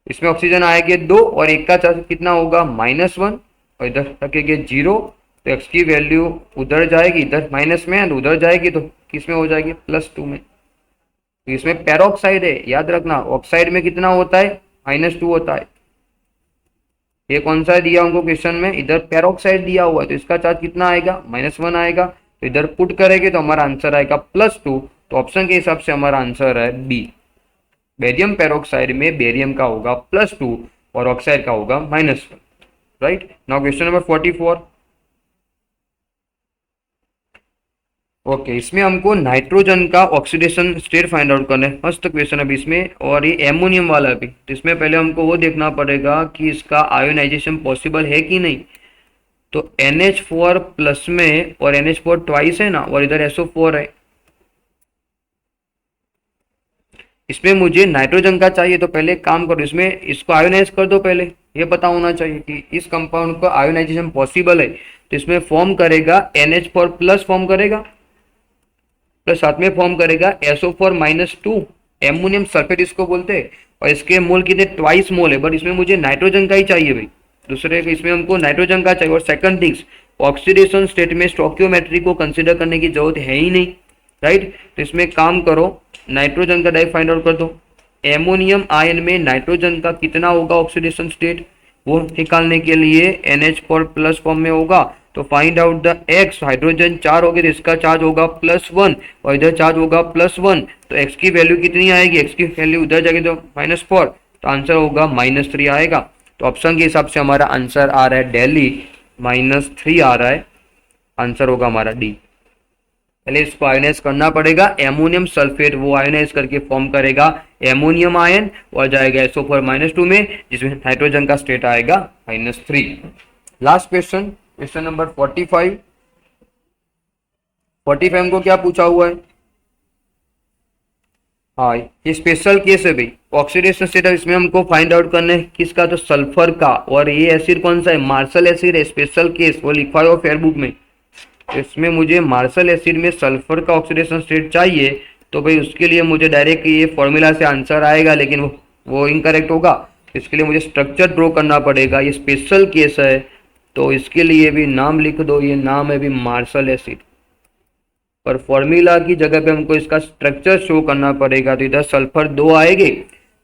इसमें ऑक्सीजन आएंगे 2, और एक का चार्ज कितना होगा, -1, और इधर रखेंगे 0, तो x की वैल्यू उधर जाएगी, इधर माइनस में है, उधर जाएगी तो किस में हो जाएगी, +2 में। तो इसमें पेरोक्साइड है, याद रखना, ऑक्साइड में कितना होता है, -2 होता है। ये कौन सा दिया हमको क्वेश्चन में, इधर पेरोक्साइड दिया हुआ है, तो इसका चार्ज कितना आएगा, -1 आएगा, तो इधर पुट करेंगे तो हमारा आंसर आएगा +2। तो ऑप्शन के हिसाब से हमारा आंसर है बी, बेरियम पेरोक्साइड में बेरियम का होगा +2 और ऑक्साइड का होगा -1, right. Now question number 44, okay, इसमें हमको नाइट्रोजन का ऑक्सीडेशन स्टेट फाइंड आउट करना है। फर्स्ट क्वेश्चन अभी इसमें, और ये एमोनियम वाला भी, तो इसमें पहले हमको वो देखना पड़ेगा कि इसका आयोनाइजेशन पॉसिबल है कि नहीं। तो NH4 प्लस में और NH4 ट्वाइस है ना, और इधर SO4 है। इसमें मुझे नाइट्रोजन का चाहिए, तो पहले एक काम करो, इसमें इसको आयोनाइज कर दो। पहले ये पता होना चाहिए कि इस कंपाउंड का आयोनाइजेशन पॉसिबल है। तो इसमें फॉर्म करेगा NH4 प्लस, फॉर्म करेगा प्लस, साथ में फॉर्म करेगा SO4-2, एमोनियम सल्फेट इसको बोलते हैं। और इसके मोल कितने, ट्वाइस मोल है, बट इसमें मुझे नाइट्रोजन का ही चाहिए भाई, दूसरे के इसमें हमको नाइट्रोजन का चाहिए। और सेकंड थिंग्स, ऑक्सीडेशन स्टेट में स्टोइकियोमेट्री को कंसीडर करने की जरूरत है ही नहीं, राइट। तो इसमें काम करो, नाइट्रोजन का डाई फाइंड आउट कर दो। एमोनियम आयन में नाइट्रोजन का कितना होगा ऑक्सीडेशन स्टेट, वो निकालने के लिए NH4 प्लस फॉर्म में होगा। तो find out the x, hydrogen 4 हो गए तो इसका चार्ज होगा +1 और इधर चार्ज होगा +1। तो एक्स की वैल्यू कितनी आएगी, एक्स की वैल्यू उधर जाएगी तो -4, तो आंसर होगा -3 आएगा। तो ऑप्शन के हिसाब से हमारा आंसर आ रहा है दिल्ली, -3 आ रहा है, आंसर होगा हमारा डी। पहले इसको आयोनाइज करना पड़ेगा, एमोनियम सल्फेट वो आयोनाइज करके फॉर्म करेगा एमोनियम आयन और जाएगा SO4-2 में, जिसमें नाइट्रोजन का स्टेट आएगा -3। Last question, question number 45। 45 को क्या पूछा हुआ है, हाँ ये स्पेशल केस है भाई, ऑक्सीडेशन स्टेट। इसमें हमको फाइंड आउट करना है किसका, तो सल्फर का। और ये एसिड कौन सा है, मार्शल एसिड है, स्पेशल केस, वो लिखा है फेयर बुक में। इसमें मुझे मार्शल एसिड में सल्फर का ऑक्सीडेशन स्टेट चाहिए, तो भाई उसके लिए मुझे डायरेक्ट ये फॉर्मूला से आंसर आएगा, लेकिन वो इनकरेक्ट होगा। इसके लिए मुझे स्ट्रक्चर ड्रॉ करना पड़ेगा, ये स्पेशल केस है, तो इसके लिए भी नाम लिख दो, ये नाम है भी मार्शल एसिड। पर फॉर्मूला की जगह पे हमको इसका स्ट्रक्चर शो करना पड़ेगा। तो इधर सल्फर 2 आएंगे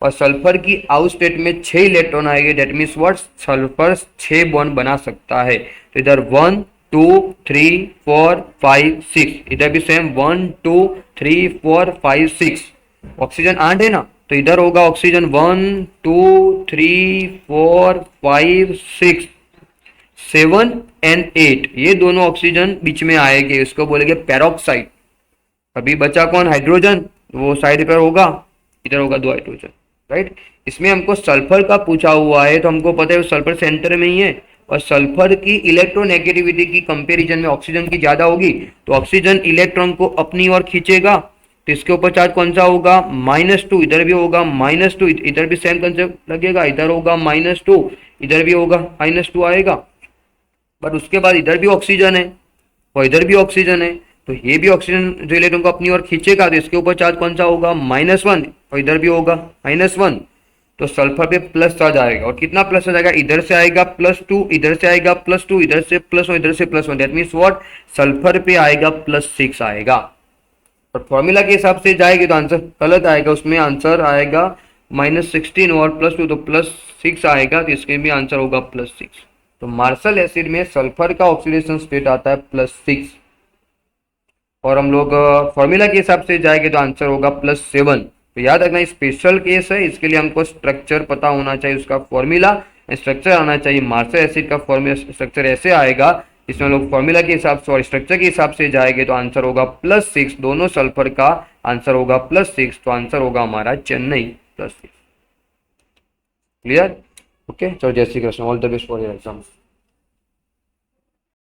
और सल्फर की आउट स्टेट में 6 इलेक्ट्रॉन आएंगे, date means what, sulphur 6 bond बना सकता है। तो इधर 1 2 3 4 5 6, इधर भी सेम 1 2 3 4 5 6। ऑक्सीजन 8 है ना, तो इधर होगा ऑक्सीजन 1 2 3 4 5 6 7 एंड 8, ये दोनों ऑक्सीजन बीच में आएंगे, इसको बोलेंगे पेरोक्साइड। अभी बचा कौन, हाइड्रोजन, वो साइड पर होगा, इधर होगा 2 हाइड्रोजन, राइट। इसमें हमको सल्फर का पूछा हुआ है, तो हमको पता है सल्फर सेंटर में ही है, और सल्फर की इलेक्ट्रोनेगेटिविटी की कंपैरिजन में ऑक्सीजन की ज्यादा होगी, तो ऑक्सीजन इलेक्ट्रॉन को अपनी ओर खींचेगा। तो इसके ऊपर चार्ज कौन सा होगा, -2, इधर भी होगा -2, इधर भी सेम कंसेप्ट लगेगा, इधर होगा -2, इधर भी होगा -2 आएगा। बट उसके बाद इधर भी ऑक्सीजन है और इधर भी ऑक्सीजन है, तो ये भी ऑक्सीजन जो इलेक्ट्रॉन को अपनी ओर खींचेगा, तो इसके ऊपर चार्ज कौन सा होगा, -1, और इधर भी होगा -1। तो सल्फर पे प्लस चार्ज आएगा, और कितना प्लस चार्ज आएगा, इधर से आएगा +2, इधर से आएगा +2, इधर से +1, इधर से +1, दैट मीन्स व्हाट, सल्फर पे आएगा +6 आएगा। और फॉर्मूला के हिसाब से जाएगी तो आंसर गलत आएगा, उसमें आंसर आएगा -16 और +2, तो +6 आएगा, तो इसके भी आंसर होगा +6। तो मार्शल एसिड में सल्फर का ऑक्सीडेशन स्टेट आता है +6, और हम लोग फॉर्मूला के हिसाब से जाएंगे तो आंसर होगा +7। तो याद रखना स्पेशल केस है, इसके लिए हमको स्ट्रक्चर पता होना चाहिए, उसका फॉर्मूला स्ट्रक्चर आना चाहिए। मार्शल एसिड का फॉर्मूला स्ट्रक्चर ऐसे आएगा, इसमें लोग फॉर्मूला के हिसाब से और स्ट्रक्चर के हिसाब से जाएंगे तो आंसर होगा +6, दोनों सल्फर का आंसर होगा +6, तो आंसर होगा हमारा चेन्नई +6। Clear, okay. चलो जय Shri Krishna, all the best for your exams.